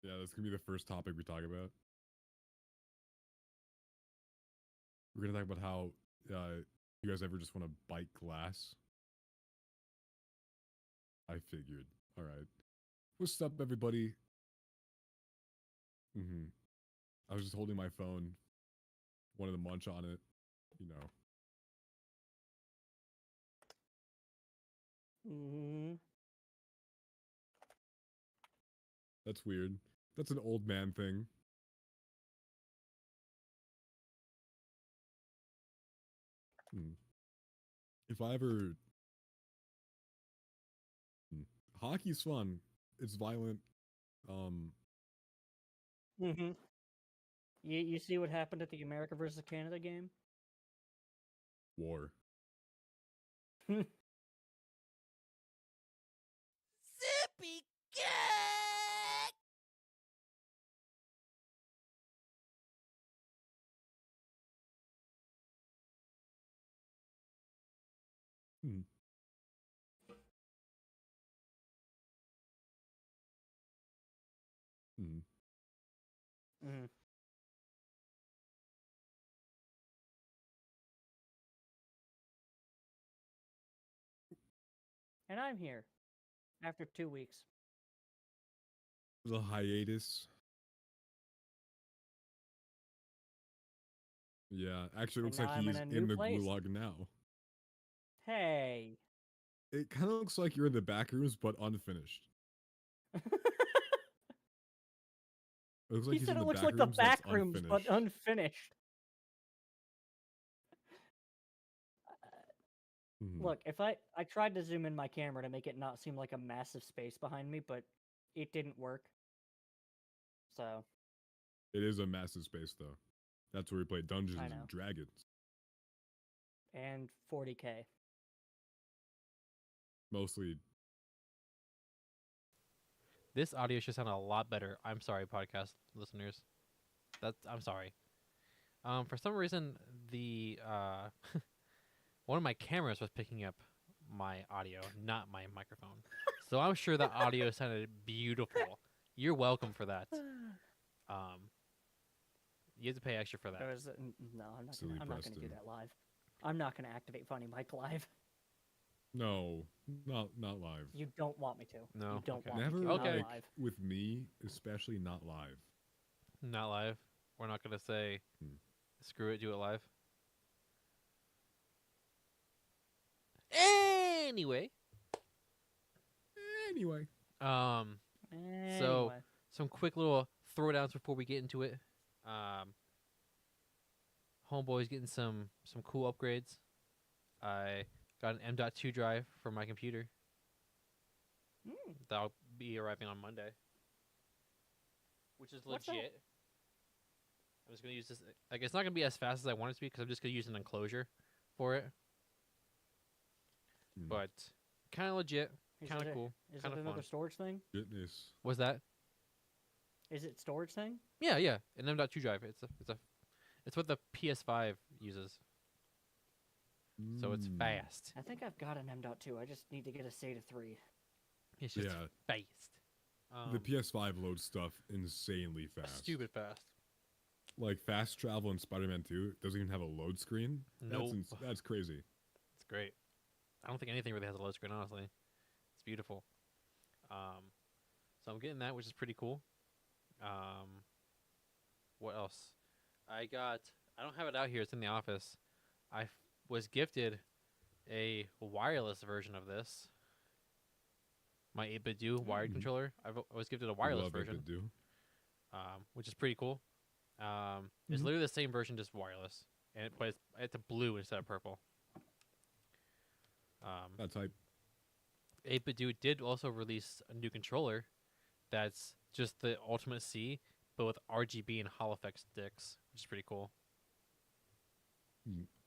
Yeah, that's gonna be the first topic we talk about. We're gonna talk about how you guys ever just want to bite glass. I figured. All right. What's up, everybody? I was just holding my phone, wanted to munch on it, you know. That's weird. That's an old man thing. If I ever hockey's fun. It's violent. You see what happened at the America versus Canada game? War. Zippy Geek! Hmm. Hmm. And I'm here after 2 weeks. The hiatus. Yeah, actually, it looks And like now I'm he's in a in new the place. gulag now. Hey. It kind of looks like you're in the back rooms, but unfinished. It looks like He he's said in it the looks back like the rooms that's back rooms, but unfinished. unfinished. Mhm. Look, if I tried to zoom in my camera to make it not seem like a massive space behind me, but it didn't work. So, It is a massive space, though. That's where we play Dungeons I know. and Dragons. And 40K. Mostly. This audio should sound a lot better. I'm sorry, podcast listeners. I'm sorry. For some reason, the one of my cameras was picking up my audio, not my microphone. So I'm sure the audio sounded beautiful. You're welcome for that. You have to pay extra for that. No, I'm not Silly going to do Preston. that live. I'm not going to activate Funny Mike live. No, not live. You don't want me to. No, You don't okay. want Never me to. Not like live. with me, especially not live. Not live. We're not gonna say screw it, do it live. Anyway. So Anyway. some quick little throwdowns before we get into it. Homeboy's getting some cool upgrades. I got an M.2 drive for my computer. That'll be arriving on Monday, which is What's that? legit. I'm just gonna use this. Like, it's not gonna be as fast as I want it to be because I'm just gonna use an enclosure for it. But kind of legit, kind of cool, Is kind it of another fun. storage thing? Goodness. What's that? Is it storage thing? Yeah, an M.2 drive. It's what the PS5 uses. So it's fast. I think I've got an M.2. I just need to get a SATA 3. It's just fast. The PS5 loads stuff insanely fast. Stupid fast. Like fast travel in Spider-Man 2 doesn't even have a load screen. Nope. That's crazy. It's great. I don't think anything really has a load screen, honestly. It's beautiful. So I'm getting that, which is pretty cool. What else? I don't have it out here. It's in the office. I was gifted a wireless version of this. My 8BitDo wired controller. I was gifted a wireless version. Which is pretty cool. It's literally the same version, just wireless. But it's a blue instead of purple. That's hype. 8BitDo did also release a new controller that's just the Ultimate C, but with RGB and Hall effect sticks, which is pretty cool.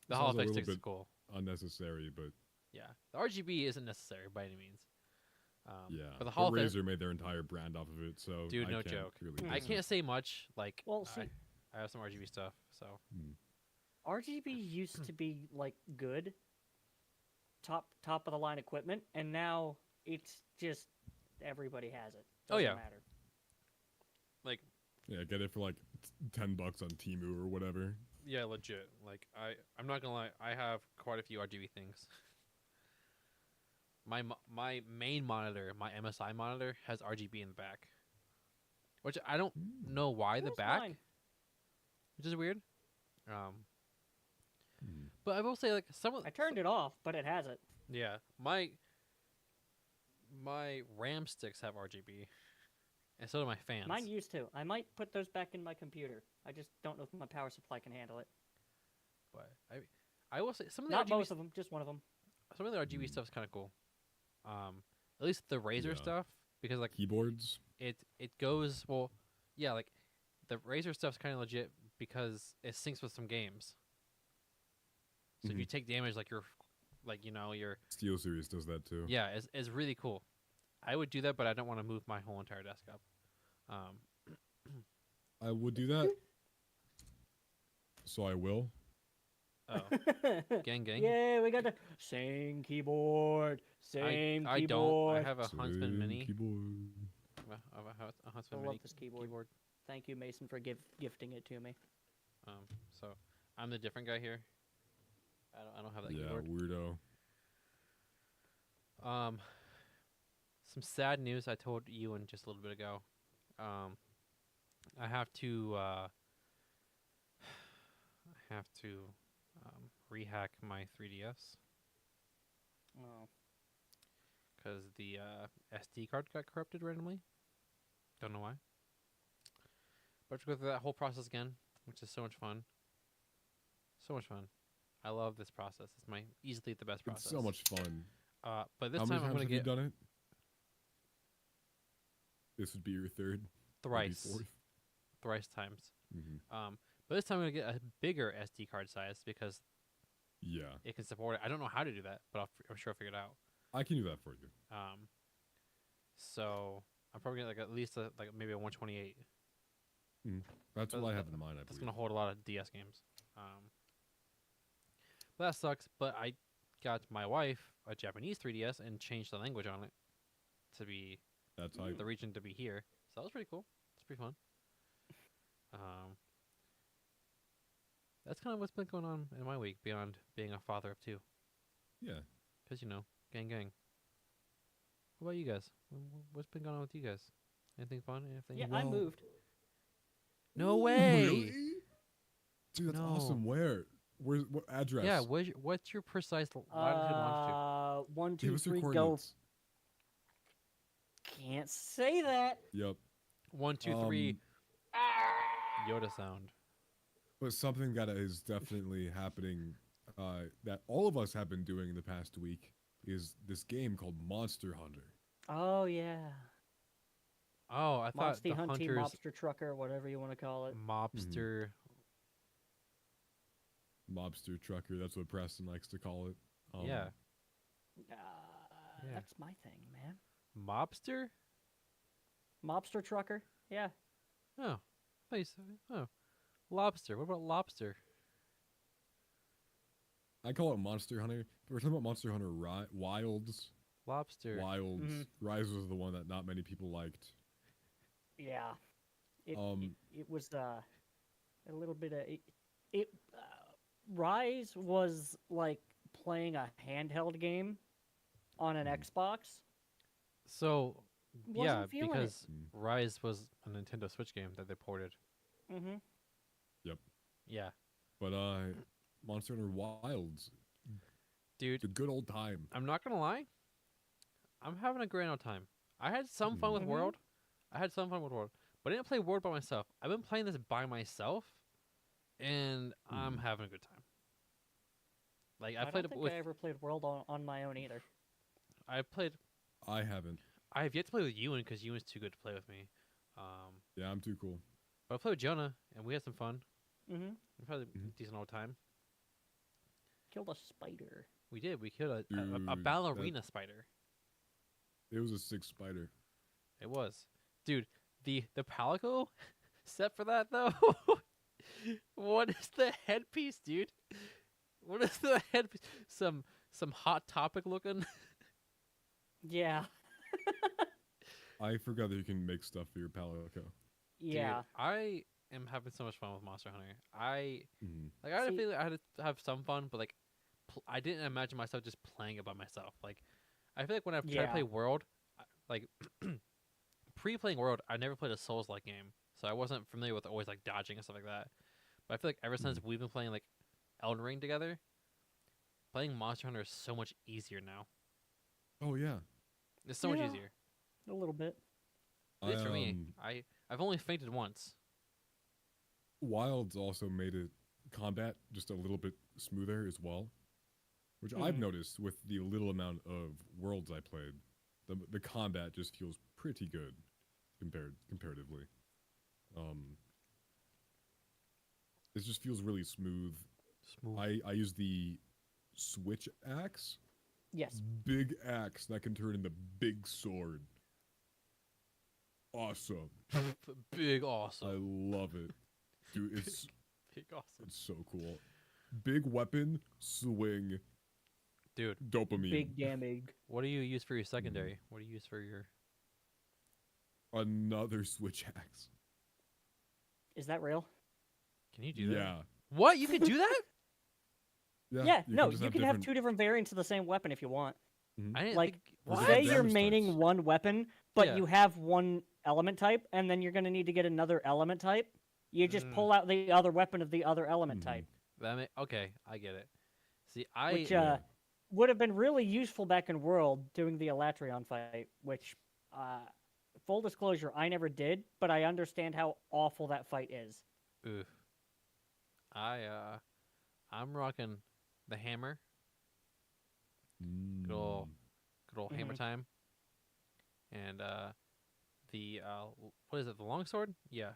The Hall effect sticks is cool. Unnecessary, but yeah, the RGB isn't necessary by any means. yeah, but the Hall effect, Razer made their entire brand off of it, so dude, no I can't joke. Really I can't say much. Like, Well, see, I have some RGB stuff, so RGB used to be like good, top of the line equipment, and now it's just everybody has it. Doesn't matter. Like, Yeah, get it for like $10 on Temu or whatever. yeah, legit. Like, I'm not gonna lie. I have quite a few RGB things. My main monitor, my MSI monitor, has RGB in the back, which I don't know why the Where's back, mine? which is weird. Hmm. But I will say, like, some of I turned it off, but it has it. yeah, my RAM sticks have RGB, and so do my fans. Mine used to. I might put those back in my computer. I just don't know if my power supply can handle it. But I will say some of the Not RGB both of them, just one of them. some of the RGB stuff is kind of cool. At least the Razer Yeah. stuff, because like Keyboards. it goes well. Yeah, like the Razer stuff's kind of legit because it syncs with some games. So if you take damage, like you're Steel Series does that too. yeah, it's really cool. I would do that, but I don't want to move my whole entire desk up. I would do that. So I will. Oh, gang. Yeah, we got the same keyboard. Same I keyboard. don't. I have a Huntsman Same Mini. Keyboard. I have a I Huntsman love Mini this keyboard. Thank you, Mason, for gifting it to me. So I'm the different guy here. I don't have that Yeah, keyboard. weirdo. Some sad news I told Ewan just a little bit ago. I have to rehack my 3DS Oh. because the SD card got corrupted randomly. Don't know why. But I have to go through that whole process again, which is so much fun. So much fun. I love this process. It's my easily the best process. It's so much fun. But this How time many I'm times gonna have get you done it? This would be your third. maybe thrice fourth. times. Mm-hmm. But this time I'm gonna get a bigger SD card size because Yeah, it can support it. I don't know how to do that, but I'm sure I'll figure it out. I can do that for you. So I'm probably gonna like at least like maybe a 128. That's But what I that- have in mind. I That's believe. gonna hold a lot of DS games. But that sucks. But I got my wife a Japanese 3DS and changed the language on it to be That's how. the region to be here. So that was pretty cool. It's pretty fun. That's kind of what's been going on in my week beyond being a father of two. Yeah. Because, gang. What about you guys? What's been going on with you guys? Anything fun? Anything? Yeah, I Well- moved. No Ooh, way! Really? Dude, that's No. awesome. Where? Where's what address? Yeah, what's your precise latitude and longitude? 1, Give 2, us your 3, go. coordinates. Can't say that. Yep. 1, 2, 3. Yoda sound. But something that is definitely happening, that all of us have been doing in the past week, is this game called Monster Hunter. Oh yeah, Oh, I thought Monsty the Hunty hunters Mobster Trucker, whatever you want to call it. mobster. Mobster Trucker, that's what Preston likes to call it. Yeah, Uh, Yeah. That's my thing, man. mobster. Mobster Trucker. Yeah. Oh, nice. Oh, lobster. What about lobster? I call it Monster Hunter. But we're talking about Monster Hunter Wilds. Lobster. Wilds. Mhm. Rise was the one that not many people liked. Yeah. It it was a little bit of it. Rise was like playing a handheld game on an Xbox. So Wasn't yeah, feeling it. because Rise was a Nintendo Switch game that they ported. Mm-hmm. Yeah, But Monster Hunter Wilds, dude. the good old time. I'm not gonna lie. I'm having a grand old time. I had some fun with Mhm. World. But I didn't play World by myself. I've been playing this by myself, and I'm having a good time. Like I played don't it think with. I ever played World on my own either. I haven't. have yet to play with Ewan because Ewan's too good to play with me. Yeah, I'm too cool. But I played with Jonah, and we had some fun. Mm-hmm. We had a Mhm. decent old time. Killed a spider. We did. We killed a Dude, ballerina spider. It was a 6 spider. It was, dude. The palico set for that though. What is the headpiece, dude? What is the headpiece? Some Hot Topic looking. Yeah. I forgot that you can make stuff for your Palico. Yeah. Dude, I am having so much fun with Monster Hunter. I Mhm. like. I had a See- feeling I had to have some fun, but like, I didn't imagine myself just playing it by myself. Like, I feel like when I've tried to Yeah. play World, like pre-playing World, I never played a Souls-like game, so I wasn't familiar with always like dodging and stuff like that. But I feel like ever since we've been playing like Elden Ring together, playing Monster Hunter is so much easier now. Oh yeah. It's so much Yeah. easier. A little bit. At I least for me. I've only fainted once. Wilds also made it combat just a little bit smoother as well, which I've Mhm. noticed with the little amount of worlds I played. The combat just feels pretty good comparatively. Um, it just feels really smooth. Smooth. I use the switch axe, Yes. big axe that can turn into big sword. Awesome. Big I awesome. love it, dude. It's Big awesome. it's so cool. Big weapon, swing, Dude, dopamine. Big damage. what do you use for your secondary? What do you use for your Another switch axe. Is that real? Can you do that? Yeah. What? You can do that? Yeah. No, just you can have two different variants of the same weapon if you want. I didn't Like, think Or what? they say have you're damage maining types. one weapon, but Yeah. you have one element type, and then you're going to need to get another element type. You just Mm. pull out the other weapon of the other element Mhm. type, Okay, I get it. See, I which Yeah. would have been really useful back in World doing the Elatrion fight, which, full disclosure, I never did, but I understand how awful that fight is. oof. I'm rocking the hammer. Good old Mm. good old hammer Mhm. time. And the what is it? The longsword? Yeah.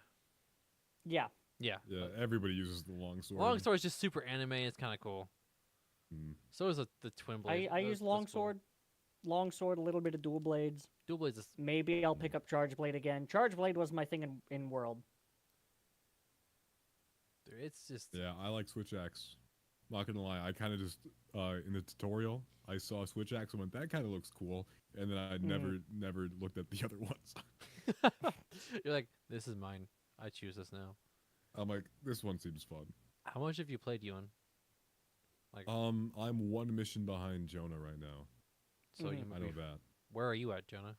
Yeah. Yeah. Yeah, everybody uses the long sword. Longsword is just super anime. It's kind of cool. Mm. So is the twin blades. I use longsword, a little bit of dual blades. Dual blades is Maybe I'll pick up Charge Blade again. Charge Blade was my thing in World. dude, it's just Yeah, I like switch axe. Not gonna lie, I kind of just in the tutorial I saw a switch axe and went, that kind of looks cool, and then I never looked at the other ones. you're like, this is mine. I choose this now. I'm like, this one seems fun. How much have you played, Ewan? Like, I'm one mission behind Jonah right now. so you Mhm. I might know be. that. Where are you at, Jonah?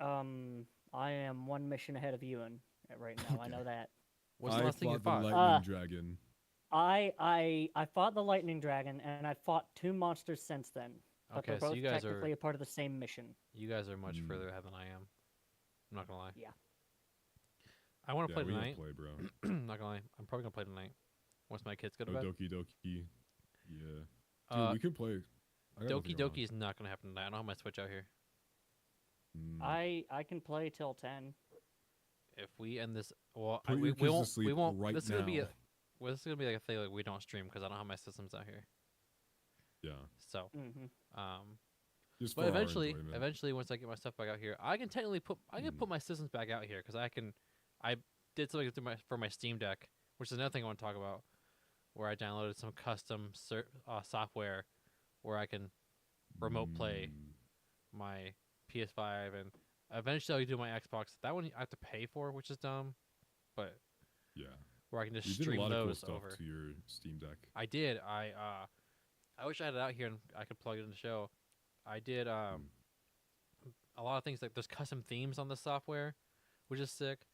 I am one mission ahead of Ewan right now. I know that. What's the I last thing you the fought? lightning dragon. I fought the lightning dragon, and I fought 2 monsters since then. But Okay, they're so both you guys technically are a part of the same mission. much Mm. further ahead than I am. I'm not gonna lie. Yeah. I want to Yeah, play we tonight. gotta play, bro. Not gonna lie. I'm probably gonna play tonight. Once my kids go to Oh, bed. Doki Doki. Yeah. Dude, Uh, we could play. I got Doki nothing wrong. Doki is not gonna happen tonight. I don't have my Switch out here. Mm. I can play till 10. If we end this, well, Put we your kids to won't. sleep We won't. right This is gonna be a. now. Well, this is gonna be like a thing like we don't stream because I don't have my systems out here. Yeah. So, Mm-hmm. Just but for our eventually, enjoyment. once I get my stuff back out here, I can technically put. I can put my systems back out here because I can. I did something for my Steam Deck, which is another thing I want to talk about, where I downloaded some custom software, where I can remote play Mm. my PS5 and eventually I'll do my Xbox. That one I have to pay for, which is dumb, but Yeah. where I can just You did a stream lot of cool those stuff over. to your Steam Deck. I did. I wish I had it out here and I could plug it in the show. I did a lot of things like there's custom themes on the software, which is sick.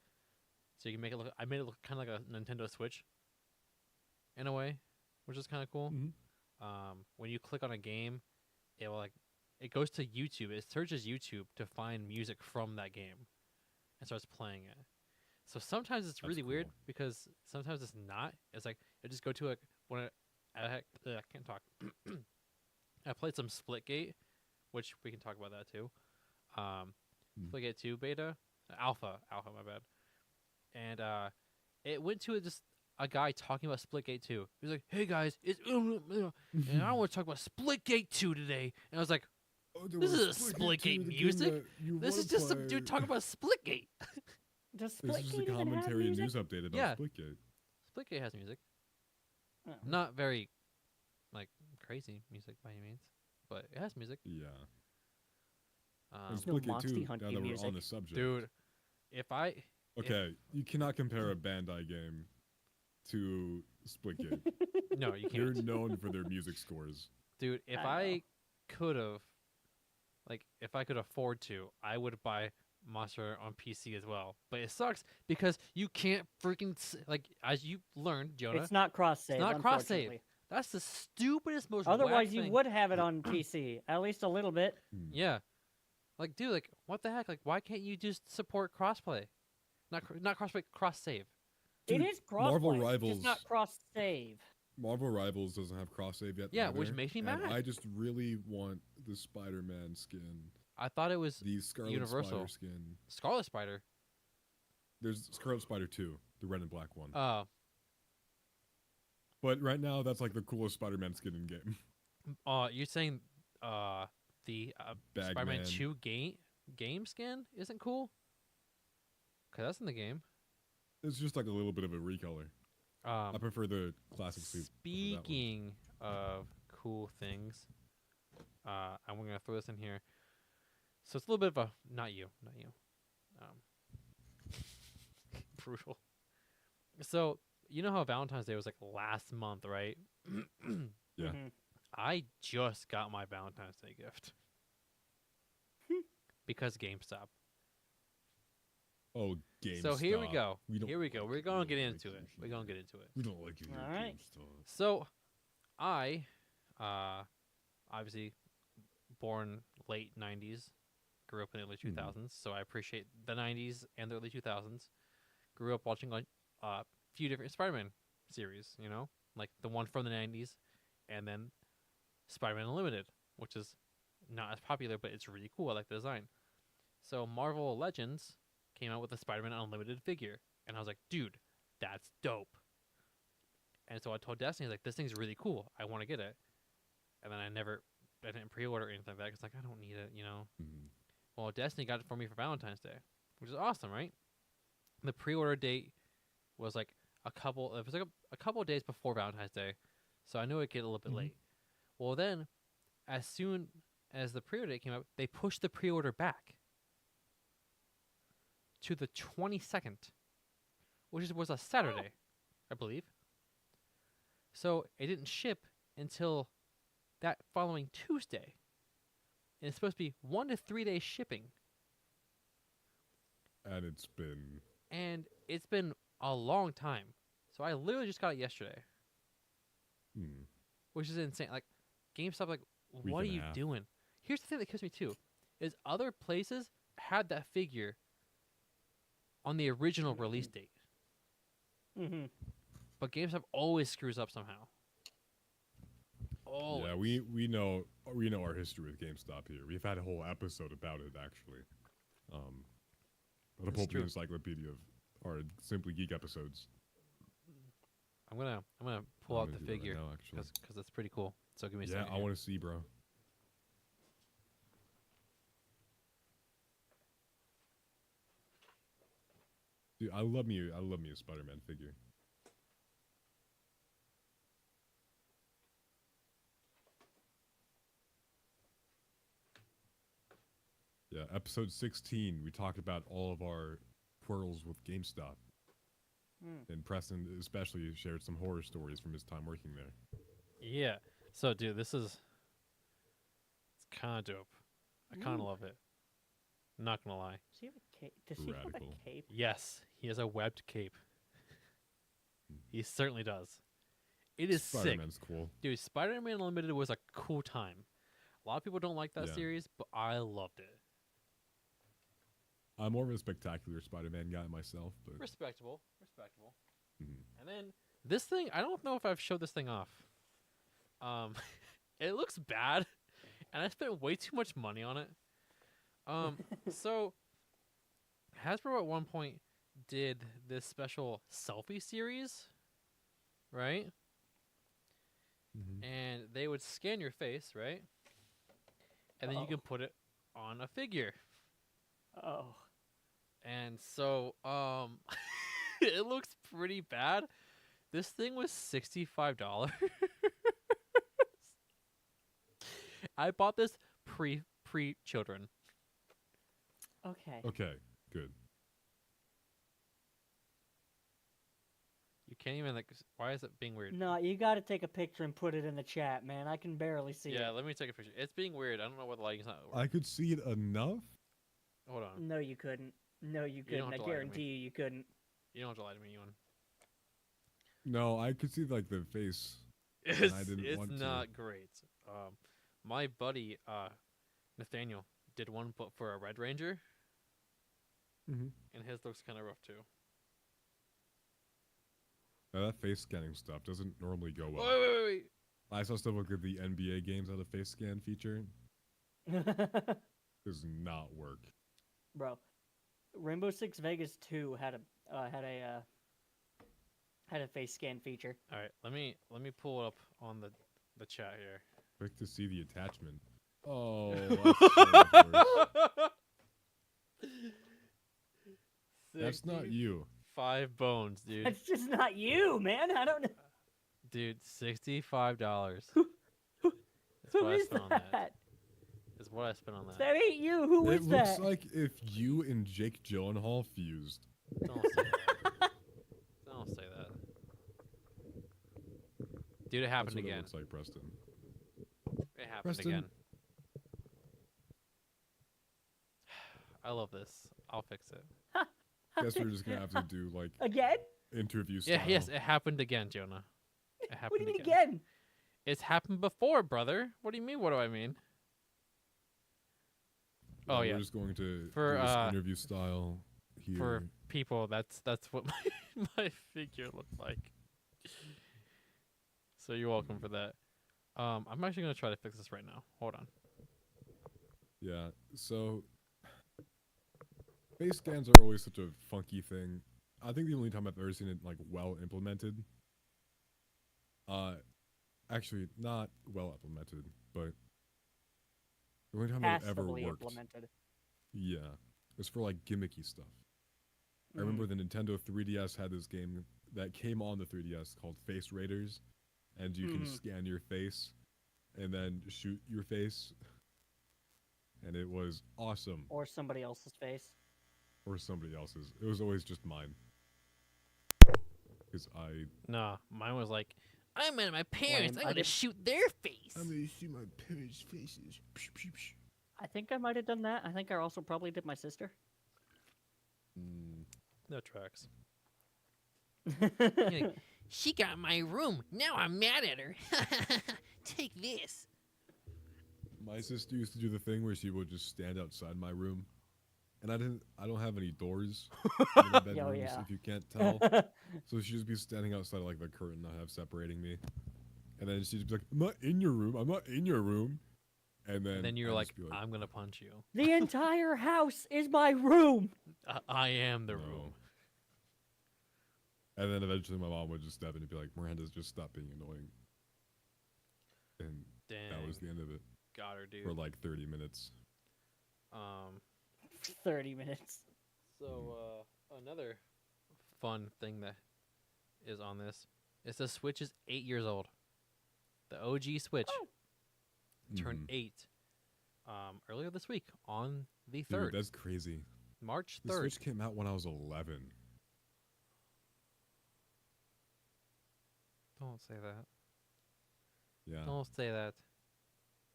So you can make it look. I made it look kind of like a Nintendo Switch. In a way, which is kind of cool. Mhm. When you click on a game, it will like it goes to YouTube. It searches YouTube to find music from that game, and starts playing it. So sometimes it's That's really weird cool. because sometimes it's not. It's like I just go to I can't talk. I played some Splitgate, which we can talk about that too. Splitgate 2 beta, alpha, my bad. And it went to just a guy talking about Splitgate 2. He was like, "Hey guys, it's and I want to talk about Splitgate 2 today." And I was like, "This is a Splitgate music. This is just some dude talking about Splitgate." Does This is Splitgate a even have commentary and music? news update about Yeah. Splitgate. Splitgate has music, Oh. not very like crazy music by any means, but it has music. Yeah. Um, And no Splitgate Monty 2, Hunty now that we're music. on the subject. Dude, if I Okay, you cannot compare a Bandai game to Splitgate. no, you They're can't, known for their music scores. dude. If I know. I could have, like, if I could afford to, I would buy Monster on PC as well. But it sucks because you can't freaking like, as you learned, Jonah. It's not cross save. It's not cross save. Unfortunately. That's the stupidest, most Otherwise, whack you thing. would have it on PC at least a little bit. Hmm. Yeah, like, dude, like, what the heck? Like, why can't you just support crossplay? Not crossplay, cross save. It Dude, is cross Marvel play, Rivals- just not cross save. Marvel Rivals doesn't have cross save yet. Yeah, either, which makes me and mad. I just really want the Spider-Man skin, I thought it was the Scarlet Universal. Spider skin. Scarlet Spider. There's Scarlet Spider 2, the red and black one. But right now, that's like the coolest Spider-Man skin in game. You're saying the Spider-Man Bagman. 2 game skin isn't cool? Cause that's in the game. It's just like a little bit of a recolor. I prefer the classic suit. over that one. Speaking of cool things, I'm gonna throw this in here. So it's a little bit of a not you. Brutal. So you know how Valentine's Day was like last month, right? Yeah. Mhm. I just got my Valentine's Day gift because GameStop. Oh, GameStop. So here we go. don't Here we go. like We're you, gonna we get don't into like it. you, We're gonna get into it. We don't like you, All right. GameStop. So, I, obviously, born late '90s, grew up in the early 2000s, so I appreciate the '90s and the early 2000s. Grew up watching like a few different Spider-Man series, you know, like the one from the '90s, and then Spider-Man Unlimited, which is not as popular, but it's really cool. I like the design. So Marvel Legends came out with a Spider-Man Unlimited figure, and I was like, dude, that's dope. And so I told Destiny, like, this thing's really cool. I want to get it. And then I didn't pre-order or anything like that because, like, I don't need it, you know. Mhm. Well, Destiny got it for me for Valentine's Day, which is awesome, right? The pre-order date was like a couple of days before Valentine's Day, so I knew it'd get a little bit Mhm. late. Well, then, as soon as the pre-order date came out, they pushed the pre-order back to the 22nd, which was a Saturday, I believe. So it didn't ship until that following Tuesday. And it's supposed to be 1 to 3 days shipping. And it's been... It's been a long time. So I literally just got it yesterday, which is insane. Like, GameStop, like, Week what are and a you half. doing? Here's the thing that kills me too, is other places had that figure on the original release date, Mm-hmm. but GameStop always screws up somehow. Oh, Yeah, we know our history with GameStop here. We've had a whole episode about it, actually. The That's whole true. encyclopedia of our Simply Geek episodes. I'm gonna pull I'm out gonna the do that right figure now, actually. because it's pretty cool. So give me a Yeah, second. I want to see, bro. Dude, I love me a Spider-Man figure. Yeah, episode 16, we talked about all of our twirls with GameStop. And Preston especially shared some horror stories from his time working there. Yeah. So, dude, it's kind of dope. I kind of love it. Not gonna lie. Does he have a cape? Does he have Radical. a cape? Yes, he has a webbed cape. He certainly does. It is sick. Spider-Man's cool. Dude, Spider-Man Unlimited was a cool time. A lot of people don't like that Yeah. series, but I loved it. I'm more of a spectacular Spider-Man guy myself, but Respectable. Mhm. And then this thing, I don't know if I've showed this thing off. It looks bad, and I spent way too much money on it. So Hasbro at one point did this special selfie series, right? Mhm. And they would scan your face, right? And then you can put it on a figure. Oh. And so, it looks pretty bad. This thing was $65. I bought this pre-children. Okay. Okay, good. can't even like. Why is it being weird? No, you got to take a picture and put it in the chat, man. I can barely see Yeah, it. let me take a picture. It's being weird. I don't know why the lighting's not. I could see it enough. Hold on. No, you couldn't. No, you You don't couldn't. have I to lie to me. guarantee you couldn't. You don't have to lie to me, Ewan. No, I could see like the face. It's, I didn't want to. not great. My buddy Nathaniel did one for a Red Ranger, Mm-hmm. and his looks kind of rough too. Now, that face scanning stuff doesn't normally go well. Wait. I saw stuff like the NBA games had a face scan feature. Does not work. Bro, Rainbow Six Vegas 2 had a face scan feature. All right, let me pull it up on the chat here. Quick to see the attachment. Oh, that's so much worse. That's not you. 5 bones, dude. That's just not you, man. I don't know. Dude, $65. Who That's what I is spent on that? that. Is what I spent on that. That ain't you. Who It is looks that? like if you and Jake Gyllenhaal fused. Don't say that. Don't say that. Dude, it That's happened what it again. looks like, Preston. It happened Preston. again. I love this. I'll fix it. Guess we're just gonna have to do like Again? interview style. Yeah, yes, it happened again, Jonah. It happened What do you mean again? It's happened before, brother. What do you mean? What do I mean? Oh, yeah. We're just going to For, do this interview style here. For people, that's what my figure looked like. So you're welcome for that. I'm actually gonna try to fix this right now. Hold on. Yeah. So face scans are always such a funky thing. I think the only time I've ever seen it like well implemented. Actually not well implemented, but the only time it ever Passably worked. implemented. Yeah, it's for like gimmicky stuff. I remember the Nintendo 3DS had this game that came on the 3DS called Face Raiders, and you can scan your face and then shoot your face, and it was awesome. Or somebody else's face. Or somebody else's. It was always just mine. Because Nah, mine was like, I'm at my parents. Lame. I'm I gonna did- shoot their face. gonna shoot my parents' faces. I think I might have done that. I think I also probably did my sister. That tracks. Like, she got my room. Now I'm mad at her. Take this. My sister used to do the thing where she would just stand outside my room, and I don't have any doors in the bedrooms, yeah. if you can't tell. So she'd just be standing outside like the curtain I have separating me, and then she'd be like, "I'm not in your room. I'm not in your room." And then You're I'd like, just be I'm gonna punch you. The entire house is my room. I am the "No." room. And then eventually my mom would just step in and be like, "Miranda's just stop being annoying." And Dang. that was the end of it Got her, dude. for like 30 minutes. 30 minutes. So another fun thing that is on this is the Switch is 8 years old. The OG Switch turned 8 earlier this week on the 3rd. Dude, that's crazy. March The 3rd. Switch came out when I was 11. Don't say that. Yeah. Don't say that.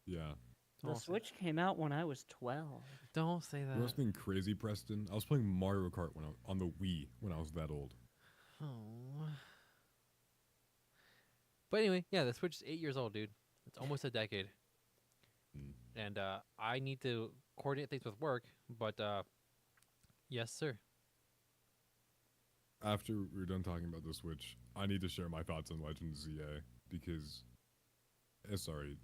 Yeah. The Don't say Switch came out when I was 12. that. Don't say You know that. what's been crazy, Preston? I was playing Mario Kart on the Wii when I was that old. Oh. But anyway, yeah, the Switch is 8 years old, dude. It's almost a decade. And I need to coordinate things with work, but yes, sir. After we're done talking about the Switch, I need to share my thoughts on Legend ZA because, ZA,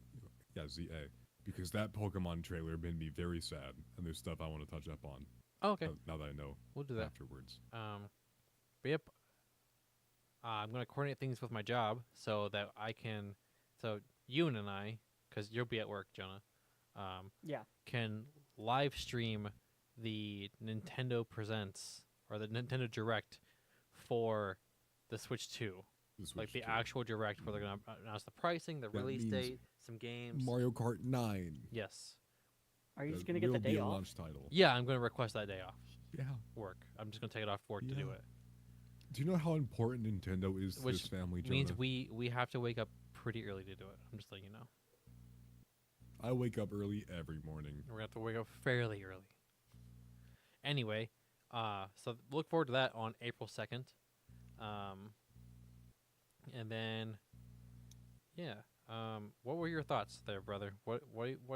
because that Pokemon trailer made me very sad, and there's stuff I want to touch up on. Oh, okay. Now that I know We'll do that. afterwards. But yep. I'm gonna coordinate things with my job so that I can. So you and I, because you'll be at work, Jonah. Yeah. Can live stream the Nintendo Presents or the Nintendo Direct for the Switch 2. The Switch Like the 2. actual Direct where they're gonna announce the pricing, the That release means date, some games. Mario Kart 9. Yes. Are you That just going to get will the be day a off? launch title. Yeah, I'm gonna request that day off Yeah. work. I'm just gonna take it off work to do Yeah. it. Do you know how important Nintendo is to Which this family, Jonah? means we have to wake up pretty early to do it. I'm just letting you know. I wake up early every morning. We're gonna have to wake up fairly early. Anyway, so look forward to that on April 2nd. And then, yeah. What were your thoughts there, brother? What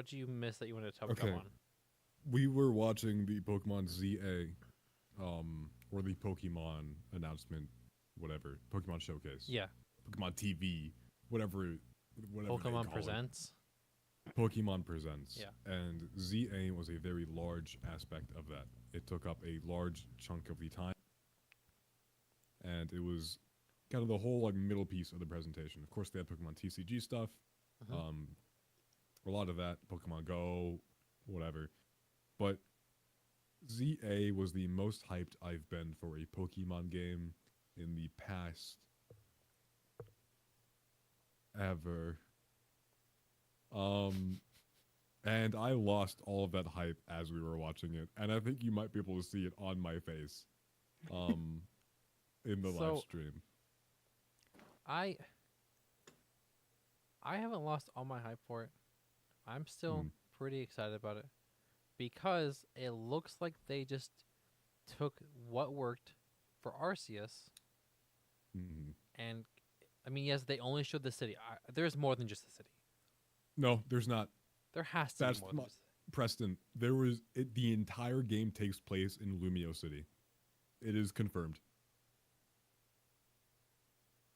did you miss that you wanted to touch up Okay. on? We were watching the Pokemon ZA, or the Pokemon announcement, whatever, Pokemon Showcase, Yeah, Pokemon TV, whatever they call Pokemon it. Presents. Pokemon Presents. Yeah. And ZA was a very large aspect of that. It took up a large chunk of the time, and it was kind of the whole like middle piece of the presentation. Of course, they had Pokemon TCG stuff, Mhm. a lot of that, Pokemon Go, whatever. But ZA was the most hyped I've been for a Pokemon game in the past ever. And I lost all of that hype as we were watching it, and I think you might be able to see it on my face, in the So- live stream. I haven't lost all my hype for it. I'm still pretty excited about it because it looks like they just took what worked for Arceus Mhm. and I mean, yes, they only showed the city. There's more than just the city. No, there's not. There has to That's be more than just Preston, the entire game takes place in Lumio City. It is confirmed.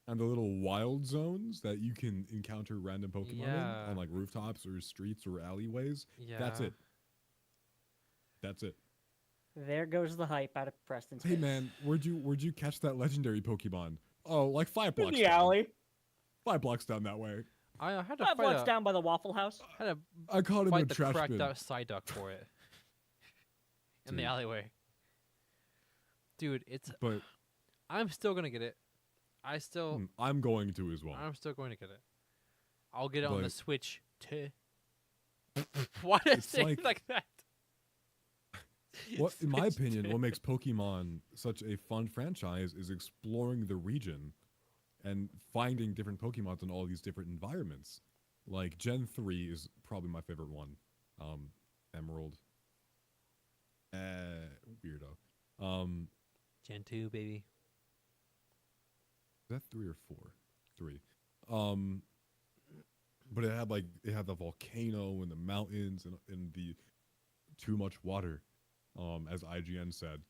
And the little wild zones that you can encounter random Pokemon Yeah. in on like rooftops or streets or alleyways. Yeah. That's it. That's it. There goes the hype out of Preston's Hey face. man, where'd you catch that legendary Pokemon? Oh, like 5 In blocks the down. alley. 5 blocks down that way. I had to 5 blocks fight down by the Waffle House. had to I caught him in fight a the trash cracked bin. out Psyduck for it in the Dude. alleyway. Dude, it's But I'm still gonna get it. I'm going to as well. I'm still going to get it. I'll get it on the But- Switch too. Why did I It's say like- it like that? What, in my Switch opinion, too. what makes Pokemon such a fun franchise is exploring the region and finding different Pokemon in all these different environments. Like Gen 3 is probably my favorite one. Emerald. Weirdo. Gen 2, baby. Is that 3 or 4? 3. But it had the volcano and the mountains and the too much water, as IGN said.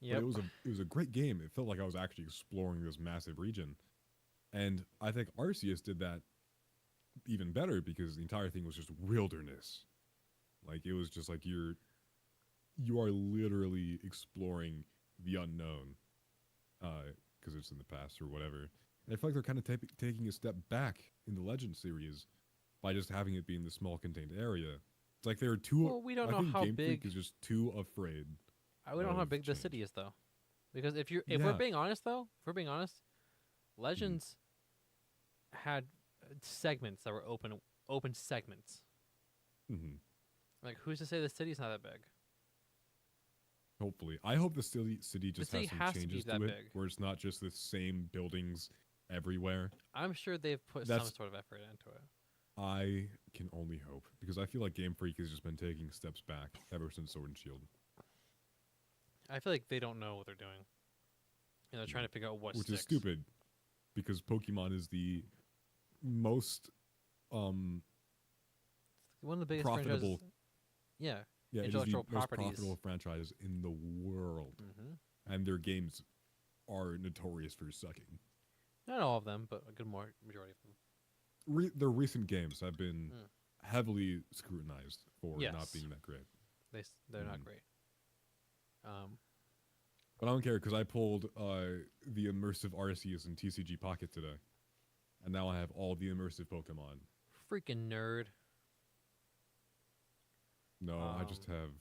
Yep. But it was a great game. It felt like I was actually exploring this massive region. And I think Arceus did that even better because the entire thing was just wilderness. Like it was just like you are literally exploring the unknown, because it's in the past or whatever. And I feel like they're kind of taking a step back in the Legend series by just having it be in the small contained area. It's like they were too. Well, we don't I know think how Game Freak big- is just too afraid. We don't know how of big the change. city is though, because if we're Yeah. being honest though, if we're being honest, Legends had segments that were open segments. Hmm. Like who's to say the city's not that big? Hopefully, I hope the city just city has some has to be changes that to it, big. where it's not just the same buildings everywhere. I'm sure they've put some That's- sort of effort into it. I can only hope because I feel like Game Freak has just been taking steps back ever since Sword and Shield, I feel like they don't know what they're doing, and they're trying to figure out what which sticks. is stupid because Pokemon is the most One of the biggest profitable. franchises. Yeah. Yeah, it is the Intellectual most properties. profitable franchise in the world, Mm-hmm. and their games are notorious for sucking. Not all of them, but a good majority of them. Their recent games have been Mm. heavily scrutinized for not Yes. being that great. They're not Mhm. great. But I don't care because I pulled the immersive Arceus and TCG Pocket today, and now I have all the immersive Pokemon. Freaking nerd. No, I just Um, have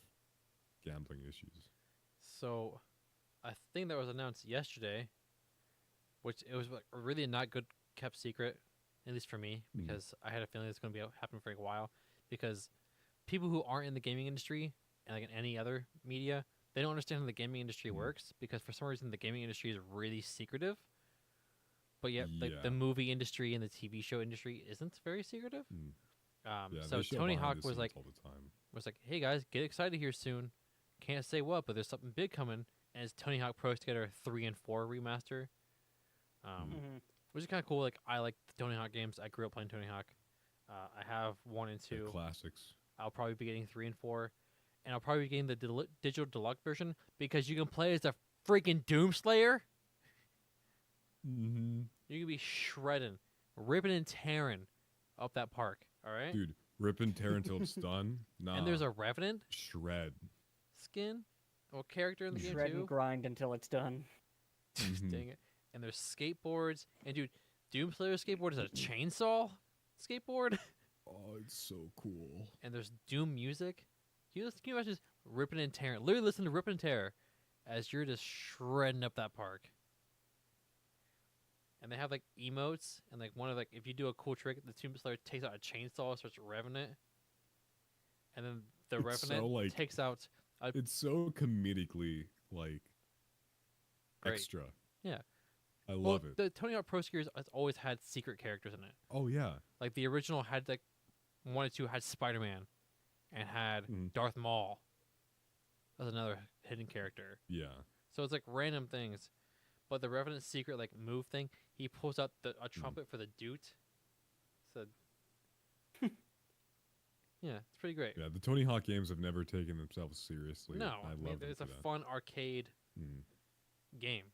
gambling issues. So, a thing that was announced yesterday, which it was like a really not good kept secret, at least for me, Mhm. because I had a feeling it's going to be happen for a while. Because people who aren't in the gaming industry and like in any other media, they don't understand how the gaming industry Mm. works because for some reason the gaming industry is really secretive. But yet, like Yeah. the movie industry and the TV show industry isn't very secretive. Mm. Yeah, So they show Tony behind Hawk the was scenes like, all the time. "Hey guys, get excited here soon. Can't say what, but there's something big coming." And it's Tony Hawk Pro Skater 3 and 4 remaster, Mhm. which is kind of cool. Like I like the Tony Hawk games. I grew up playing Tony Hawk. I have 1 and The 2. classics. I'll probably be getting 3 and 4, and I'll probably be getting the digital deluxe version because you can play as a freaking Doomslayer. Mm-hmm. You can be shredding, ripping and tearing up that park. All right. Dude, rip and tear until it's done. Nah. And there's a Revenant shred. skin or character in the game Shred too. and grind until it's done. Mhm. Dang it. And there's skateboards. And dude, Doomslayer skateboard is a chainsaw skateboard. Oh, it's so cool. And there's Doom music. Can you imagine just ripping and tearing? Literally listen to Rip and Tear as you're just shredding up that park. And they have like emotes, and like one of like if you do a cool trick, the Doomslayer takes out a chainsaw, and starts revving it, and then the It's so, Revenant like, takes out. It's so comedically like Great. extra. Yeah. I Well, love it. the Tony Hawk Pro Skater has always had secret characters in it. Oh yeah. Like the original had like 1 and 2 had Spider-Man, and had Mhm. Darth Maul. That's another hidden character. Yeah. So it's like random things. But the Revenant secret like move thing, he pulls out a trumpet for the Doot. So yeah, it's pretty great. Yeah. The Tony Hawk games have never taken themselves seriously. No, I I mean, love them it's for a that. fun arcade Mm. game.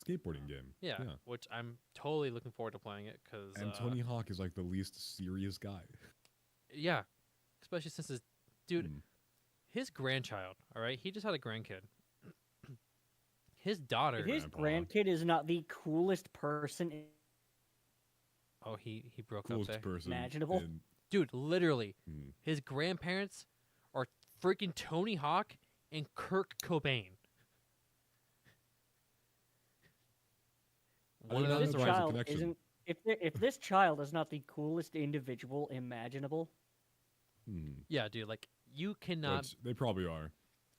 Skateboarding game. Yeah, Yeah. which I'm totally looking forward to playing it because And Tony Hawk is like the least serious guy. yeah, especially since his dude, Mm. his grandchild. All right, he just had a grandkid. His daughter. If his Grandpa. grandkid is not the coolest person, Oh, he broke up Coolest there. person. Imaginable. in- Dude, literally, mm. his grandparents are freaking Tony Hawk and Kurt Cobain. I One did of not those know this there was a child connection. isn't. If this child is not the coolest individual imaginable, Mm. Yeah, dude, like you cannot. Which they probably are.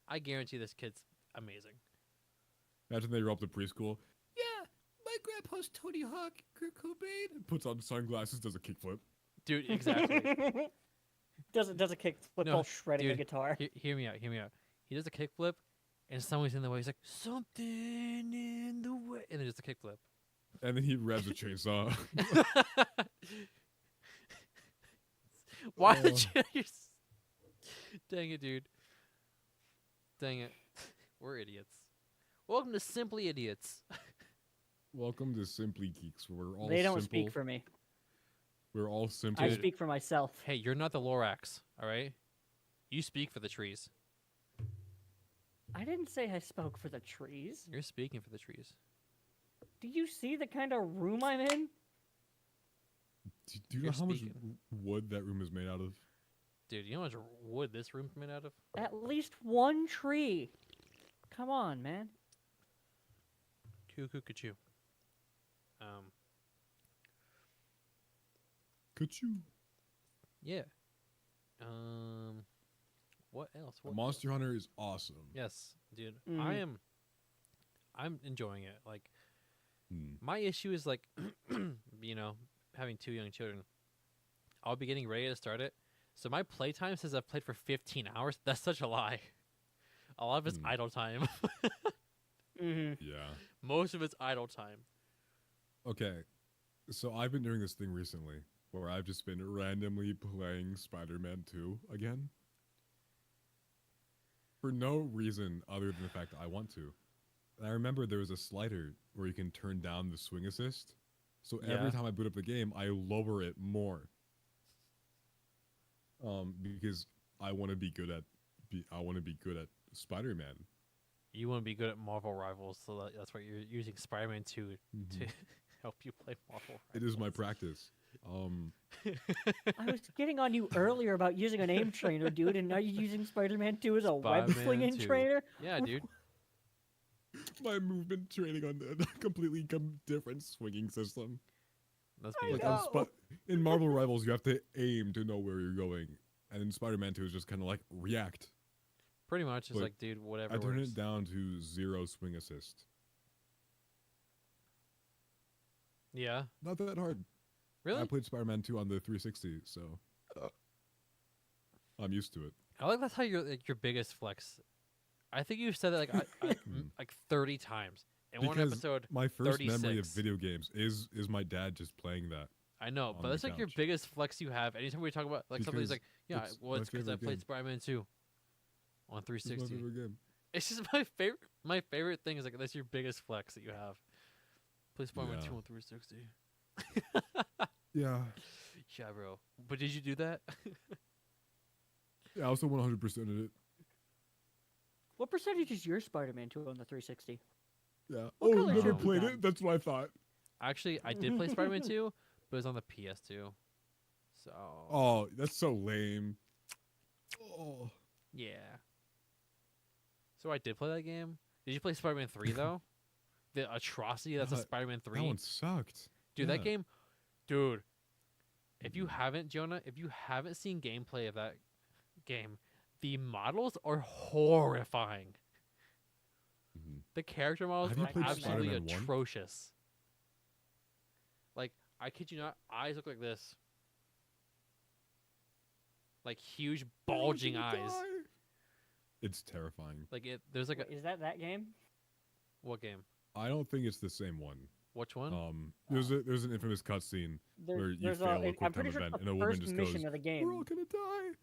I guarantee this kid's amazing. Imagine they grow up to preschool. Yeah, my grandpa's Tony Hawk, Kurt Cobain. Puts on sunglasses, does a kickflip. Dude, exactly. does a kick flip No, while shredding a dude, guitar. Hear me out. Hear me out. He does a kickflip, and someone's in the way. He's like, something in the way, and then just a kickflip. And then he revs a chainsaw. Why Oh. did you? Dang it, dude. Dang it. We're idiots. Welcome to Simply Idiots. Welcome to Simply Geeks, where we're all They don't simple. speak for me. We're all simple. I Dude. speak for myself. Hey, you're not the Lorax, all right? You speak for the trees. I didn't say I spoke for the trees. You're speaking for the trees. Do you see the kind of room I'm in? Do you know You're how much speaking. wood that room is made out of? Dude, you know how much wood this room's made out of? At least one tree. Come on, man. Cuckoo. Could you? Yeah. What else? What Monster Hunter is awesome. Yes, dude. Mhm. I'm enjoying it. Like Hmm. my issue is like you know, having 2 young children. I'll be getting ready to start it. So my playtime says I've played for 15 hours. That's such a lie. A lot of it's Hmm. idle time. hmm Yeah. Most of it's idle time. Okay. So I've been doing this thing recently where I've just been randomly playing Spider-Man 2 again. For no reason other than the fact that I want to. And I remember there was a slider where you can turn down the swing assist. So Yeah. every time I boot up the game, I lower it more. Because I want to be good at Spider-Man. You want to be good at Marvel Rivals, so that's why you're using Spider-Man 2 to help you play Marvel Rivals. It is my practice. I was getting on you earlier about using an aim trainer, dude, and now you're using Spider-Man 2 as a web Spider-Man slinging 2. trainer? Yeah, dude. My movement training on a completely different swinging system. That's I me. Like know. in Marvel Rivals, you have to aim to know where you're going, and in Spider-Man 2 is just kind of like react. Pretty much, it's But like, dude, whatever I turned works. it down to 0 swing assist. Yeah, Not that hard. really? I played Spider-Man 2 on the 360, so I'm used to it. I like that's how your biggest flex. I think you've said that like 30 times in one Because episode. my first memory of 36. video games is my dad just playing that. I know, on but the that's like your couch. biggest flex you have. Anytime we talk about like somebody's Because like, yeah, it's well, my it's because I favorite played game. Spider-Man 2 on It's my 360. favorite game. It's just my favorite. My favorite thing is like that's your biggest flex that you have. Play Spider-Man Yeah. 2 on 360. Yeah. Yeah, bro. But did you do that? Yeah, I also 100% in it. What percentage is your Spider-Man 2 on the 360? Yeah. What Oh, color you never should be played done? it? That's what I thought. Actually, I did play Spider-Man 2, but it was on the PS2. So Oh, that's so lame. Oh. yeah. So I did play that game. Did you play Spider-Man 3 though? The atrocity that's a That- Spider-Man 3. That one sucked. Dude, Yeah. that game, dude. If you haven't, Jonah, if you haven't seen gameplay of that game, the models are horrifying. Mhm. The character models Have you are played absolutely Spider-Man 1? atrocious. Like, I kid you not, eyes look like this. Like huge bulging You're gonna eyes. die. It's terrifying. Like there's like a Is that game? what game? I don't think it's the same one. Which one? There's an infamous cutscene where you There's fail a I'm quick pretty time sure event it's and the a woman first just mission goes, of the "We're all game, gonna die."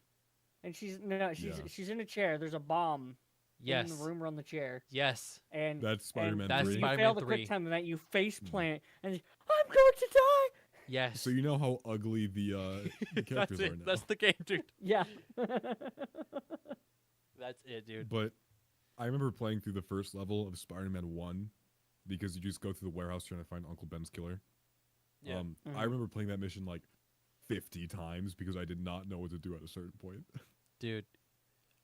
and Yeah. she's in a chair. There's a bomb Yes. in the room on the chair, Yes. and That's Spider-Man That's 3. you Spider-Man fail the 3. quick time event. You face Mhm. plant, and I'm going to die. Yes. So you know how ugly the That's characters are it. now. That's the game, dude. Yeah. That's it, dude. But I remember playing through the first level of Spider-Man 1 because you just go through the warehouse trying to find Uncle Ben's killer. Yeah. I Mhm. remember playing that mission like 50 times because I did not know what to do at a certain point. Dude,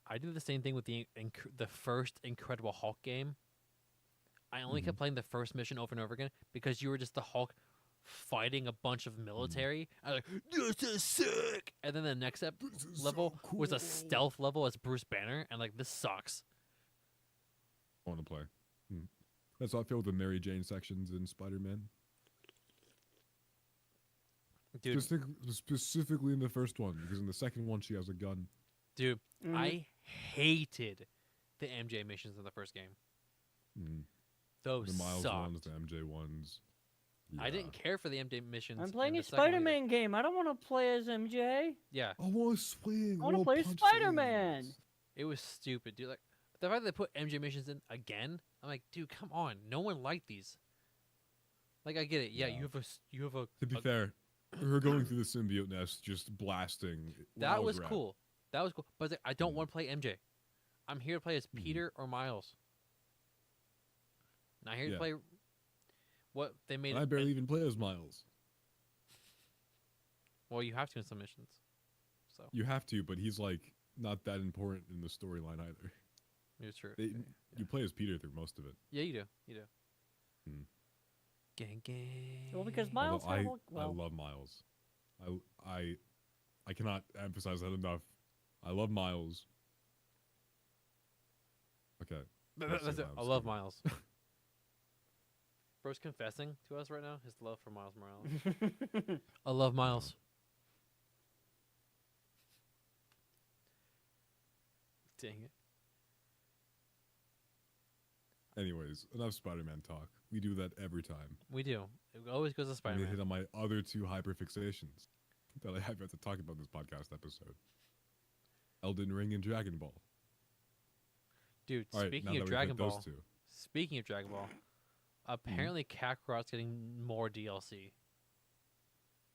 I did the same thing with the first Incredible Hulk game. I only kept playing the first mission over and over again because you were just the Hulk fighting a bunch of military. I was like, this is sick! And then the next This is level so was a cool. stealth level as Bruce Banner, and like, this sucks. I want to play. That's how I feel with the Mary Jane sections in Spider-Man. Dude, Specifically in the first one, because in the second one she has a gun. dude, Mhm. I hated the MJ missions in the first game. Those The Miles sucked. ones, the MJ ones. I Yeah. didn't care for the MJ missions. I'm in playing the a second one either. Spider-Man game. I don't want to play as MJ. Yeah, I want to swing. I wanna play as Spider-Man. it was stupid, dude. Like, the fact that they put MJ missions in again, I'm like, dude, come on. No one liked these. Like, I get it. Yeah, Yeah. you have a. To be a- fair, her going through the symbiote nest, just blasting. that was rad. cool. That was cool. But it's like, I don't Mm. want to play MJ. I'm here to play as Mhm. Peter or Miles. Not here to Yeah. play what they made. And I barely even play as Miles. Well, you have to in some missions. So You have to, but he's like not that important in the storyline either. it's true. They, You play as Peter through most of it. Yeah, you do. You do. Hmm. Gang, gang. Well, because Miles Although had I well, love Miles. I cannot emphasize that enough. I love Miles. Okay. That's That's it. it, I Miles. love Miles. Bro's confessing to us right now his love for Miles Morales. I love Miles. Dang it. Anyways, enough Spider-Man talk. We do that every time. We do. It always goes to I'm Spider gonna hit Man. on my other two hyperfixations that I have yet to talk about in this podcast episode. Elden Ring and Dragon Ball. Dude, All right, now speaking that of we've hit Dragon those Ball, two. speaking of Dragon Ball, apparently Kakarot's getting more DLC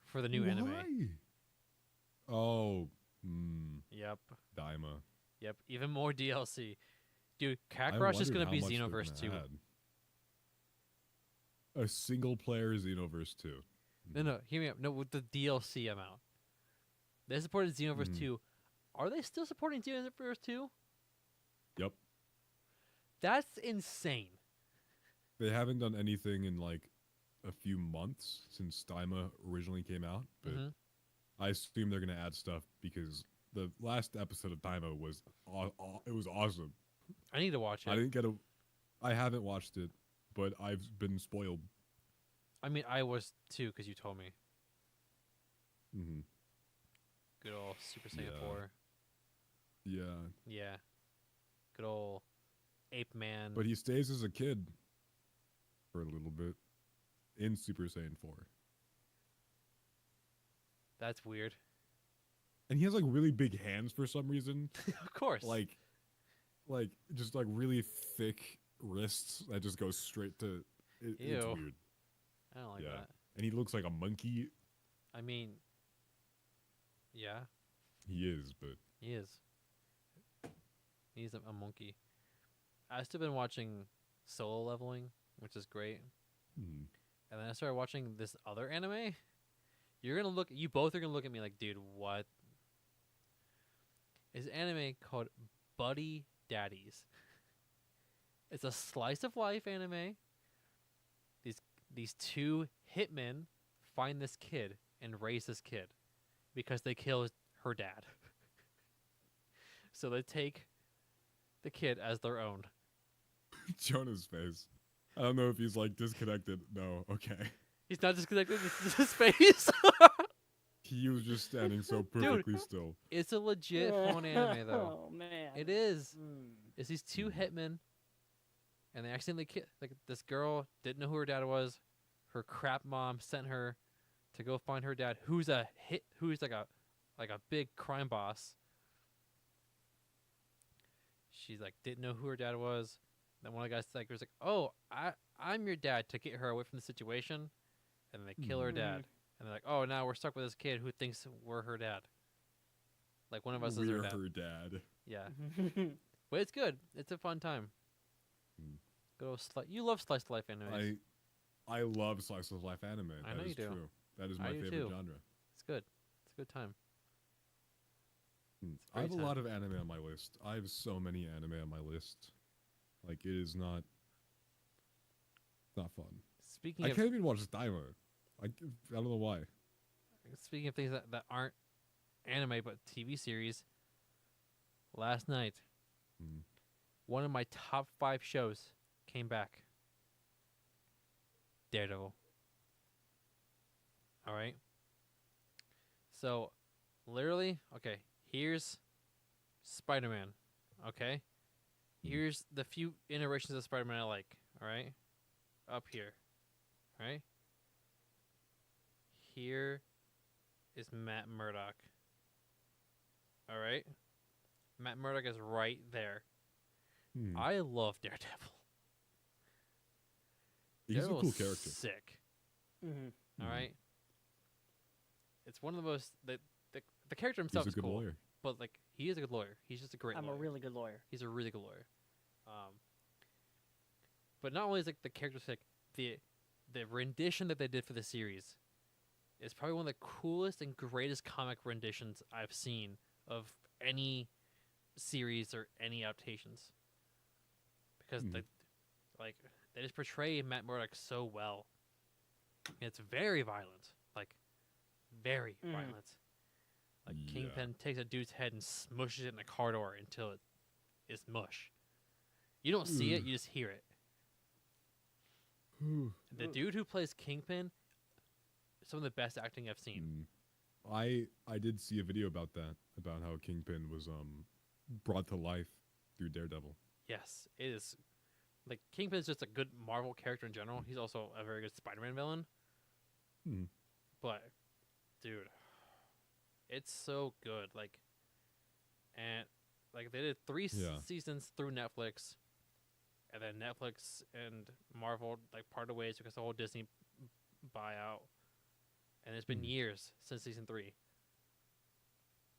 for the new anime. Why? Oh, Yep. Daima. Yep. Even more DLC. Dude, I Kakarot's just wondered gonna be how much they're Xenoverse 2. gonna add. A single player Xenoverse 2. No, hear me out. No, with the DLC amount. They supported Xenoverse Mhm. 2. Are they still supporting Xenoverse 2? Yep. That's insane. They haven't done anything in like a few months since Daima originally came out, but Mhm. I assume they're gonna add stuff because the last episode of Daima was it was awesome. I need to watch I it. didn't get a I haven't watched it, but I've been spoiled. I mean, I was too because you told me. Mm-hmm. Good old Super Saiyan Yeah. 4. Yeah, Yeah. Good old Ape Man. but he stays as a kid for a little bit in Super Saiyan 4. That's weird. And he has like really big hands for some reason. Of course. like just like really thick wrists that just go straight to it's Ew. weird. I don't like yeah. that. And he looks like a monkey. I mean, yeah, He is, but he is. He's a monkey. I've still been watching Solo Leveling, which is great. mm, And then I started watching this other anime. You both are gonna look at me like, dude, what? It's an anime called Buddy Daddies. It's a slice of life anime. These two hitmen find this kid and raise this kid because they kill her dad. So they take the kid as their own. Jonah's face. I don't know if he's like disconnected. No, okay. He's not disconnected. This is his face. He was just standing so perfectly still. It's a legit fun anime, though. Oh man. It is. Mm. It's these two hitmen, and they accidentally like this girl didn't know who her dad was. Her crap mom sent her to go find her dad, who's like a big crime boss. She's like didn't know who her dad was. Then one of the guys was like, "Oh, I'm your dad," to get her away from the situation, and they kill her dad. And they're like, "Oh, now we're stuck with this kid who thinks we're her dad. Like one of us is We're her dad." her dad. Yeah, but it's good. It's a fun time. Mm. Good old you love slice of life animes. I love slice of life anime. I know That you is do. true. That is I my do favorite too. genre. It's good. It's a good time. Mm. a I have great a time. lot of anime on my list. I have so many anime on my list. Like it is not Speaking I of can't even watch Daima. I don't know why. speaking of things that aren't anime but TV series, last night Mm. one of my top 5 shows came back. Daredevil. All right. So, literally, okay. Here's Spider-Man. Okay. Here's the few iterations of Spider-Man I like. All right. Up here. All right. Here is Matt Murdock. All right. Matt Murdock is right there. Hmm. I love Daredevil. He's a cool Daredevil's character. Sick. Mm-hmm. All Mhm. right. It's one of the most the character himself He's is a good cool, lawyer. but like he is a good lawyer. He's just a great. I'm lawyer. a really good lawyer. He's a really good lawyer. But not only is like the character sick, the rendition that they did for the series is probably one of the coolest and greatest comic renditions I've seen of any series or any adaptations. Because Mhm. they just portray Matt Murdock so well. It's very violent, like very Mhm. violent. Like Yeah. Kingpin takes a dude's head and smushes it in a car door until it is mush. You don't see it, Ugh. you just hear it. The dude who plays Kingpin, some of the best acting I've seen. I did see a video about that, about how Kingpin was brought to life through Daredevil. Yes, it is. Like Kingpin is just a good Marvel character in general. He's also a very good Spider-Man villain. Mhm. But, dude, it's so good. Like, and like they did 3 Yeah. seasons through Netflix, and then Netflix and Marvel like parted ways because the whole Disney buyout. And it's been Mhm. years since season 3.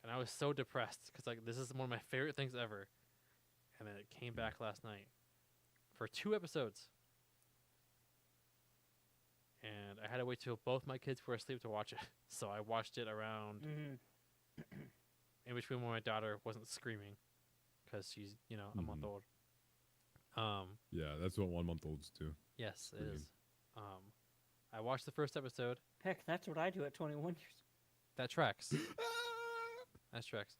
And I was so depressed because like this is one of my favorite things ever. And then it came back last night for 2 episodes. And I had to wait till both my kids were asleep to watch it. So I watched it around Mm-hmm. in between when my daughter wasn't screaming because she's, a month Mhm. old. Yeah, that's what 1-month-olds do. Yes, it Scream. is. I watched the first episode. Heck, that's what I do at 21 years. That tracks. That tracks.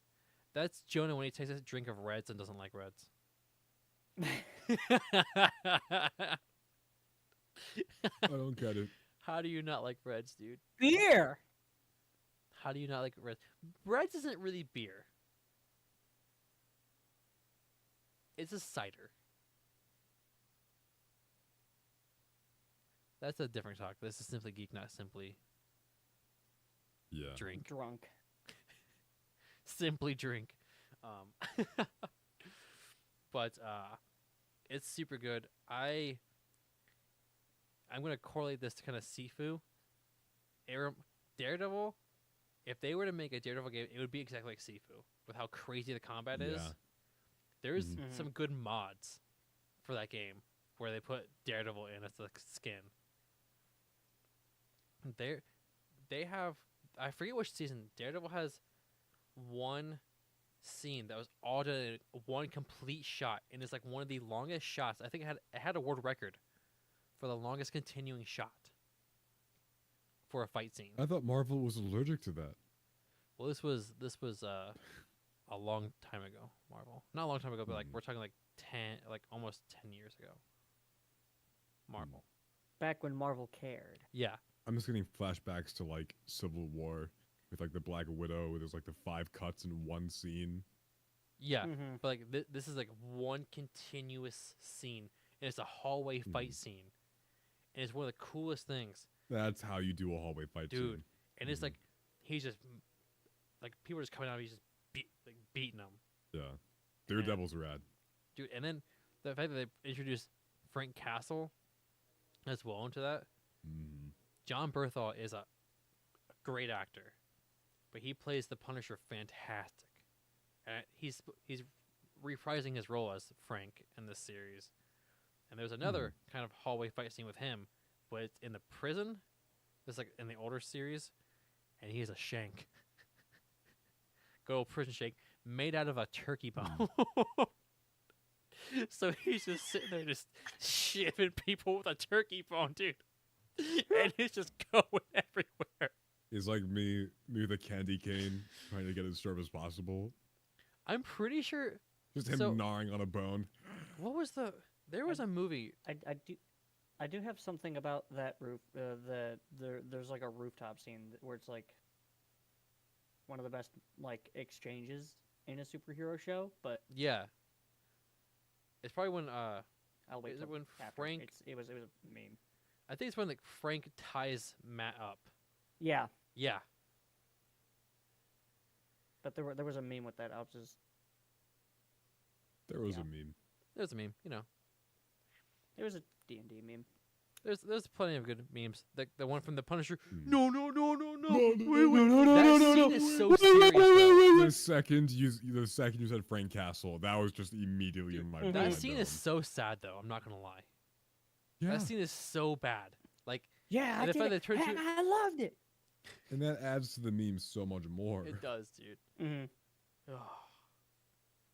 That's Jonah when he takes a drink of Reds and doesn't like Reds. I don't get it. How do you not like Reds, dude? Beer. How do you not like Reds? Reds isn't really beer. It's a cider. That's a different talk. This is simply Geek, not simply Yeah. drink. Drunk. Simply drink. But it's super good. I'm gonna correlate this to kind of Sifu. Daredevil. If they were to make a Daredevil game, it would be exactly like Sifu with how crazy the combat is. Yeah. There's Mhm. some good mods for that game where they put Daredevil in as the skin. They have, I forget which season. Daredevil has one scene that was all done in one complete shot, and it's like one of the longest shots. I think it had a world record for the longest continuing shot for a fight scene. I thought Marvel was allergic to that. Well, this was a long time ago. Marvel, not a long time ago, but like we're talking like almost 10 years ago. Marvel. Back when Marvel cared. Yeah. I'm just getting flashbacks to like Civil War with like the Black Widow, where there's like the 5 cuts in one scene. Yeah, Mhm. but like this is like one continuous scene, and it's a hallway fight scene, and it's one of the coolest things, That's how you do a hallway fight dude. scene. And it's like he's just like people are just coming out, he's just beating them, Yeah. Daredevil's rad. dude. And then the fact that they introduced Frank Castle as well into that. Mm. John Berthal is a great actor, but he plays the Punisher fantastic. And he's reprising his role as Frank in this series. And there's another kind of hallway fight scene with him, but it's in the prison. It's like in the older series, and he is a shank. Go prison shank made out of a turkey bone. So he's just sitting there just shivving people with a turkey bone, dude. And it's just going everywhere. It's like me with a candy cane trying to get as sharp as possible. I'm pretty sure. Just him So- gnawing on a bone. What was the? There was a movie. I do have something about that roof. There's like a rooftop scene where it's like one of the best like exchanges in a superhero show. But Yeah. It's probably when I'll wait. Is it till when after. Frank- It was a meme. I think it's when like Frank ties Matt up. Yeah, Yeah. but there was a meme with that. I was just There was Yeah. a meme. There's a meme, you know. it was a D&D meme. There's plenty of good memes. The one from the Punisher. Mm. No. Wait, That scene is so serious. though. The second you said Frank Castle, that was just immediately in my That mind. That scene is so sad though. I'm not gonna lie. yeah. That scene is so bad. Like Yeah, And I the fact did that it. it turned and to- I loved it. And that adds to the meme so much more. it does, dude. Mm-hmm.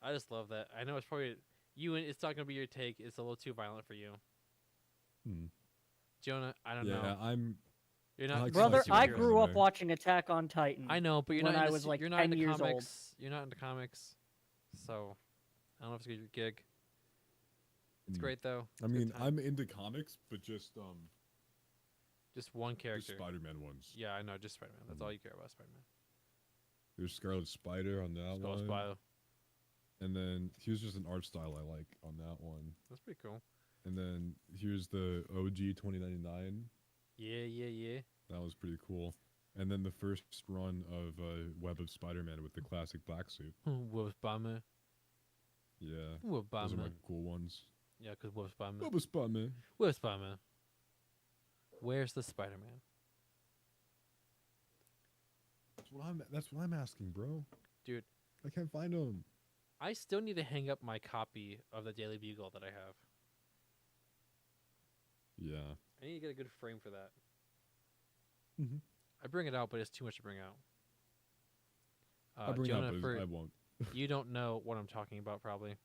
I just love that. I know it's probably you, and it's not gonna be your take. It's a little too violent for you, Hmm. Jonah. I don't Yeah, know. You're I not like Brother, Spicy I superheroes grew up anyway. watching Attack on Titan. I know, but you're when not. I into was, like, you're not 10 into years old. comics. You're not into comics, so I don't know if it's your gig. It's Hmm. great though. I It's a good mean, time. I'm into comics, but just just one character. Spider-Man ones. Yeah, I know. Just Spider-Man. That's Mm. all you care about, Spider-Man. There's Scarlet Spider on that Skull one, Spider. and then here's just an art style I like on that one. That's pretty cool. And then here's the OG 2099. Yeah. That was pretty cool. And then the first run of Web of Spider-Man with the classic black suit. What's Spider-Man? Yeah, What's those are my Spider-Man? cool ones. Yeah, because what's Spider-Man? Web of Spider-Man. Where's Spider-Man? Where's the Spider-Man? That's what I'm asking, bro. Dude. I can't find him. I still need to hang up my copy of the Daily Bugle that I have. Yeah. I need to get a good frame for that. Mhm. I bring it out, but it's too much to bring out. I'll bring Jonah, it up, for, but I won't. you don't know what I'm talking about, probably.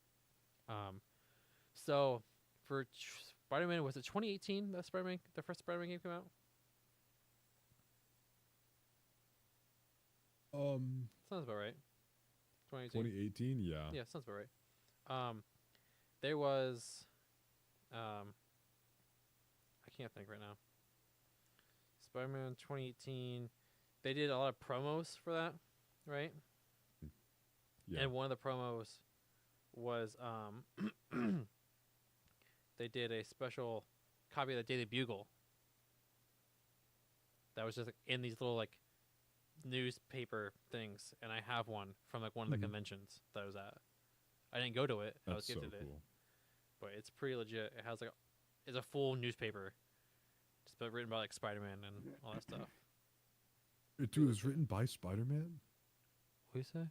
So for Spider-Man, was it 2018 that the first Spider-Man game came out? Sounds about right. 2018. 2018. Yeah. Yeah, sounds about right. There was, I can't think right now. Spider-Man 2018. They did a lot of promos for that, right? Yeah. And one of the promos was they did a special copy of the Daily Bugle that was just like, in these little like newspaper things, and I have one from like one of the Mhm. conventions that I was at. I didn't go to it; I was That's so gifted it, cool. but it's pretty legit. It has like it's a full newspaper, just but written by like Spider-Man and all that stuff. Dude, it was written by Spider-Man. What do you say?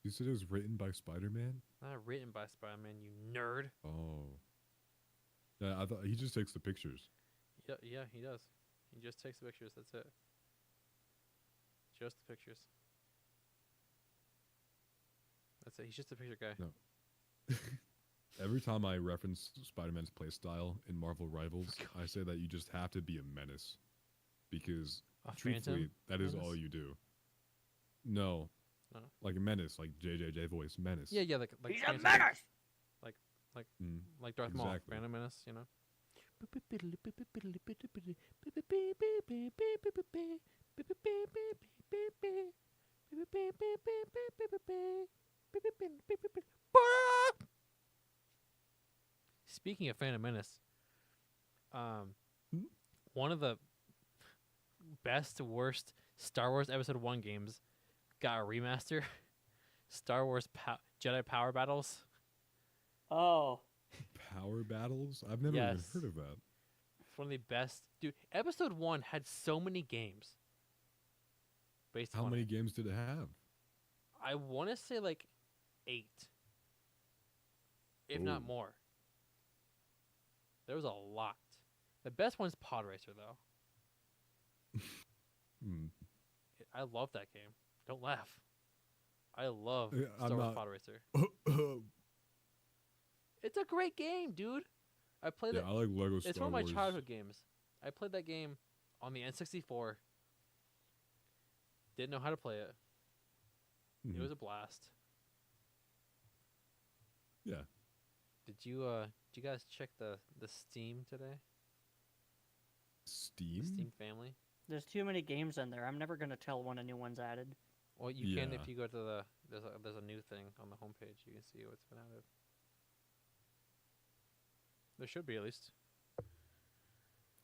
You said it was written by Spider-Man. Not written by Spider-Man, you nerd. Oh. Yeah, I thought he just takes the pictures. Yeah, he does. He just takes the pictures. That's it. Just the pictures. That's it. He's just a picture guy. No. Every time I reference Spider-Man's playstyle in Marvel Rivals, I say that you just have to be a menace. Because, A truthfully, phantom that is all menace? you do. No. No. Like a menace, like JJJ voice, menace. Yeah, like He's a 20 seconds. menace! Mm. Like Darth Maul, Exactly. Phantom Menace, you know. Speaking of Phantom Menace, Hmm? one of the best worst Star Wars Episode 1 games got a remaster. Star Wars Jedi Power Battles. Oh, Power battles? I've never even Yes. heard of that. It's one of the best. Dude, Episode 1 had so many games. Based How on many it. games did it have? I want to say like 8. If not Ooh. more. There was a lot. The best one's Pod Racer, though. Hmm. I love that game. Don't laugh. I love Yeah, I'm Star Wars not- Pod Racer. yeah, It's a great game, dude. I played it. I like Lego Star It's one of my Wars. childhood games. I played that game on the N64. Didn't know how to play it. It Mhm. was a blast. Yeah. Did you guys check the Steam today? Steam? The Steam family? there's too many games in there. I'm never gonna tell when a new one's added. Well, you can Yeah. if you go to the there's a new thing on the homepage. You can see what's been added. There should be at least.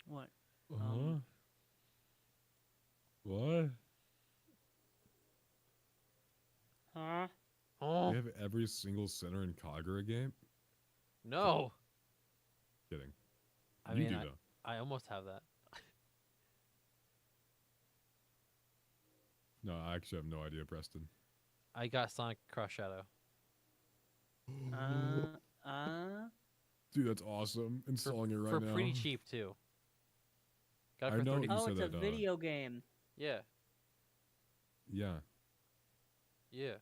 What? Uh-huh. What? Huh? Oh They have every single Sinner and Kagura game? no! Kidding. I You mean, do, though. I almost have that. No, I actually have no idea, Preston. I got Sonic Cross Shadow Dude, that's awesome. Installing it right for now. pretty cheap too. Got it I for know 30. you Oh, said it's a that, video game. Yeah, Yeah. yeah.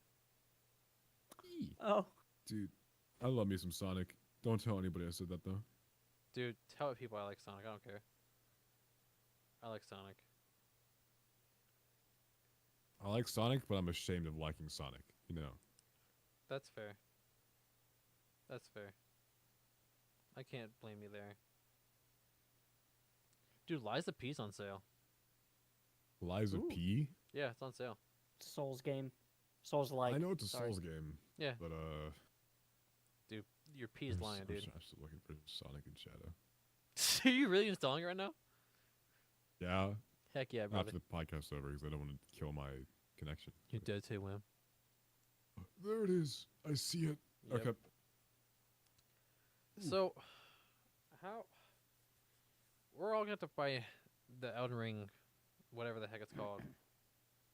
Oh, Dude, I love me some Sonic. Don't tell anybody I said that, though. Dude, tell people I like Sonic. I don't care. I like Sonic. I like Sonic, but I'm ashamed of liking Sonic. You know. That's fair. That's fair. I can't blame you there. Dude, Liza P's on sale. Liza Ooh. P? Yeah, it's on sale. Souls game. Souls like. I know it's a sorry. Souls game. Yeah. But, Dude, your P's lying, I'm dude. just looking for Sonic and Shadow. Are you really installing it right now? Yeah. Heck yeah, brother. After the podcast's over, because I don't want to kill my connection. You're dead too, Wim. There it is. I see it. Yep. Okay. So, how... We're all gonna have to buy the Elden Ring, whatever the heck it's called,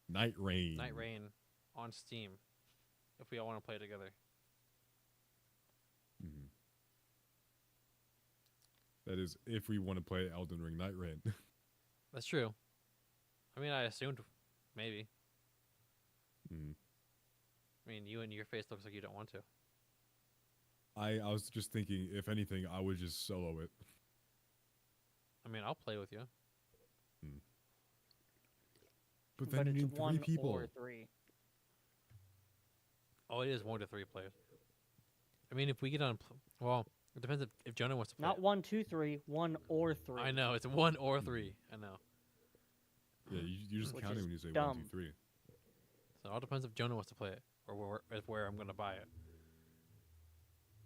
Night Rain. Night Rain, on Steam, if we all want to play it together. Mhm. That is, if we want to play Elden Ring Night Rain. That's true. I mean, I assumed maybe. Mhm. I mean, you and your face looks like you don't want to. I was just thinking, if anything, I would just solo it. I mean, I'll play with you. But then you it's need one three people. or three. Oh, it is 1 to 3 players. I mean, if we get on, well, it depends if Jonah wants to play. Not it. 1, 2, 3, 1 or 3. I know it's 1 or 3. I know. Yeah, you just Which count it is when you say dumb. 1, 2, 3. So it all depends if Jonah wants to play it or where I'm gonna buy it.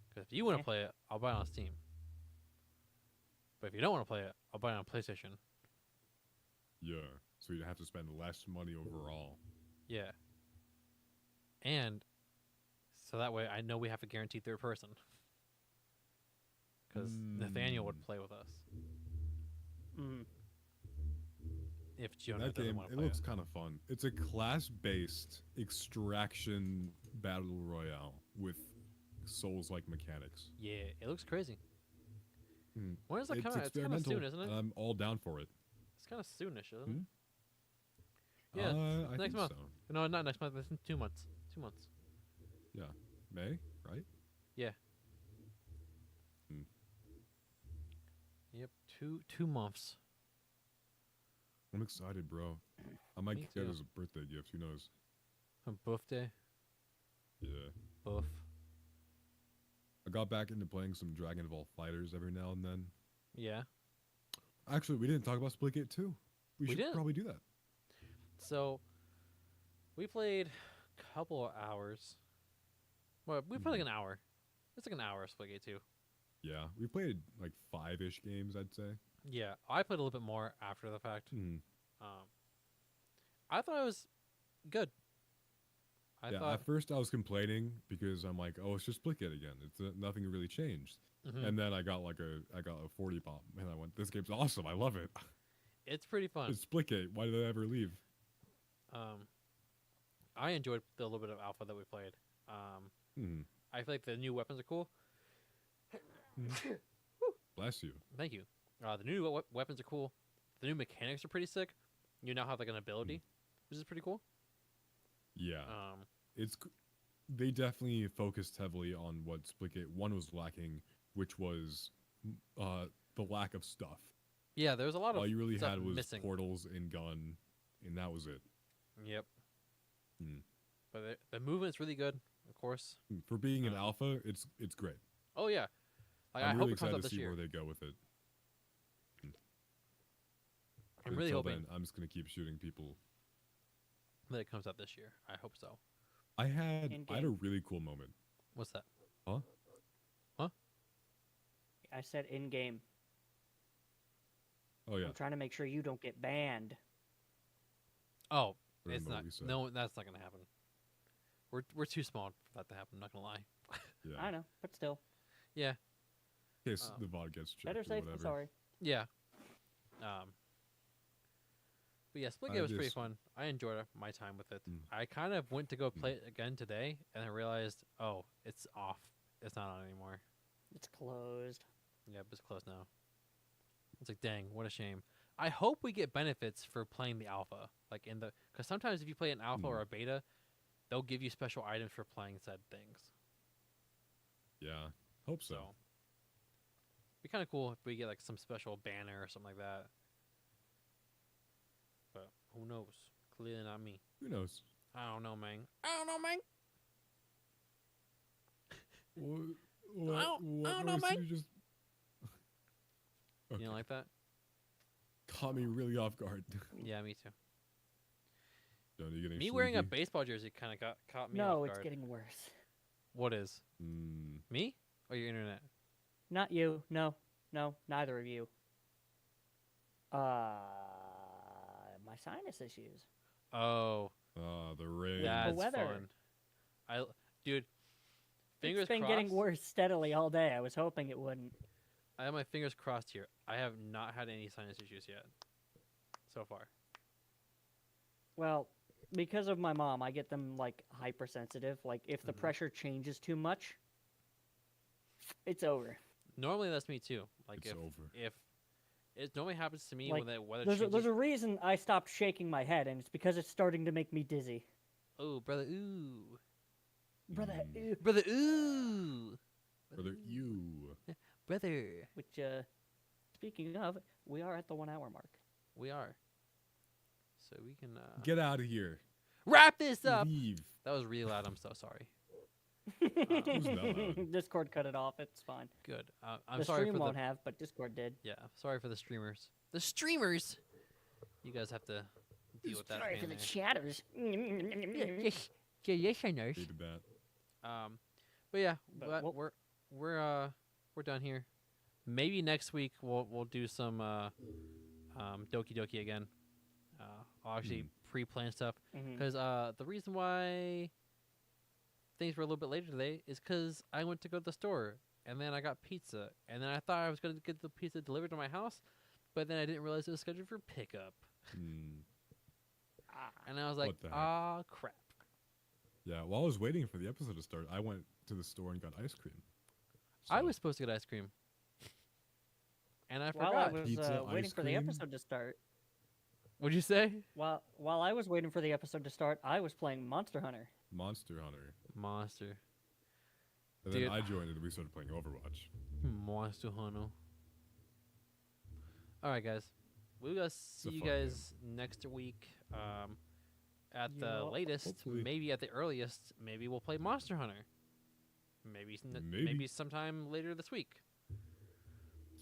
Because if you want to Okay. play it, I'll buy it on Steam. But if you don't want to play it, I'll buy it on PlayStation. Yeah, so you have to spend less money overall. Yeah. And so that way I know we have a guaranteed third person. Because Nathaniel would play with us Mm. if Jonah That doesn't game, want to it play looks kind of fun. It's a class-based extraction battle royale with Souls-like mechanics. Yeah, it looks crazy. Hmm. When does that It's come out? It's kind of experimental, soon, isn't it? and I'm all down for it. It's kind of soonish, isn't Hmm? it? Yeah, it's I next think month. so. No, not next month. It's in 2 months. 2 months. Yeah, May, right? Yep, two months. I'm excited, bro. I might Me get it too. as a birthday gift. Who knows? A birthday. Yeah. Buff. I got back into playing some Dragon Ball Fighters every now and then. Yeah. Actually, we didn't talk about Splitgate 2. We should didn't. probably do that. So, we played a couple of hours. Well, we played like an hour. It's like an hour of Splitgate 2. Yeah, we played like 5-ish games, I'd say. Yeah, I played a little bit more after the fact. Hmm. I thought it was good. I Yeah, thought, at first I was complaining because I'm like, oh, it's just Splitgate again. It's nothing really changed. Mhm. And then I got a 40 pop, and I went, this game's awesome. I love it. it's pretty fun. It's Splitgate. Why did I ever leave? I enjoyed the little bit of alpha that we played. Hmm. I feel like the new weapons are cool. Bless you. Thank you. The new weapons are cool. The new mechanics are pretty sick. You now have like an ability, which is pretty cool. Yeah. Um, They definitely focused heavily on what Splitgate 1 was lacking, which was the lack of stuff. yeah, there was a lot of All you really stuff had was missing. portals and gun, and that was it. Yep. Hmm. But the movement's really good, of course. For being an alpha, it's great. Oh yeah. Like, I I'm hope really it comes excited out to this see year. where they go with it. I'm But really until hoping then, I'm just gonna keep shooting people. that it comes out this year. I hope so. I had a In-game. really cool moment. What's that? I said in game. Oh yeah, I'm trying to make sure you don't get banned. Oh, I it's remember what not. you said. No, that's not gonna happen. We're too small for that to happen. I'm not gonna lie. yeah. I know, but still. Yeah. In case Oh. the VOD gets checked Better or safe whatever. than sorry. Yeah. But yeah, Splitgate was pretty just- fun. I enjoyed my time with it. Mm. I kind of went to go play it again today, and I realized, oh, it's off. It's not on anymore. It's closed. Yep, it's closed now. It's like, dang, what a shame. I hope we get benefits for playing the alpha, like because sometimes if you play an alpha or a beta, they'll give you special items for playing said things. Yeah, hope so. So, be kind of cool if we get like some special banner or something like that. But who knows? Clearly not me. Who knows? I don't know, man. I don't know, man. What don't know, noise did mate. you just? You don't like that? Caught me really off guard. Yeah, me too. Don't you getting Me wearing a sleepy? baseball jersey kind of caught me No, off it's guard. getting worse. What is? Mm, Me or your internet? Not you. No. No, neither of you. My sinus issues. Oh, the rain. that's weather. fun. Dude, fingers It's been crossed. getting worse steadily all day. I was hoping it wouldn't. I have my fingers crossed here. I have not had any sinus issues yet, so far. Well, because of my mom, I get them like hypersensitive. Like if the Mhm. pressure changes too much, it's over. Normally that's me too. Like It's over. if it normally happens to me Like, when the weather There's changes. a reason I stopped shaking my head, and it's because it's starting to make me dizzy. Oh, brother, ooh, Brother, Mm. ew. brother, ooh, Brother, you. brother. Which, speaking of, we are at the 1 hour mark. We are. So we can Get out of here. wrap this up. Leave. That was really loud. I'm so sorry. Who's mellowed? Discord cut it off. It's fine. Good. I'm The sorry stream for won't the have, but Discord did. yeah. Sorry for the streamers. The streamers. You guys have to deal with that. Sorry for pain the there. chatters. Yes, listeners. Hated that. But yeah, But we're done here. Maybe next week we'll do some Doki Doki again. I'll actually pre-plan stuff Mhm. because the reason why things were a little bit later today is because I went to go to the store and then I got pizza and then I thought I was going to get the pizza delivered to my house, but then I didn't realize it was scheduled for pickup, and I was like, What the heck? ah, crap. Yeah, while I was waiting for the episode to start, I went to the store and got ice cream. I So, was supposed to get ice cream, and I While I forgot. was Pizza, waiting ice for the cream? episode to start, What'd you say? while I was waiting for the episode to start, I was playing Monster Hunter. Monster Hunter. Monster. And Dude. then I joined and we started playing Overwatch. Monster Hunter. All right, guys. We'll see a you fun guys next week. At the Yup. latest, Hopefully. maybe at the earliest, maybe we'll play Monster Hunter. Maybe Maybe. maybe sometime later this week.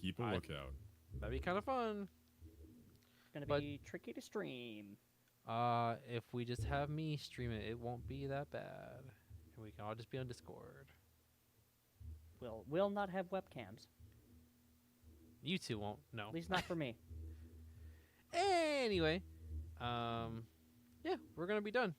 Keep a I- lookout. That'd be kind of fun. It's gonna But- be tricky to stream. If we just have me stream it, it won't be that bad. And we can all just be on Discord. We'll not have webcams. You two won't. No. At least not for me. Anyway, yeah, we're gonna be done.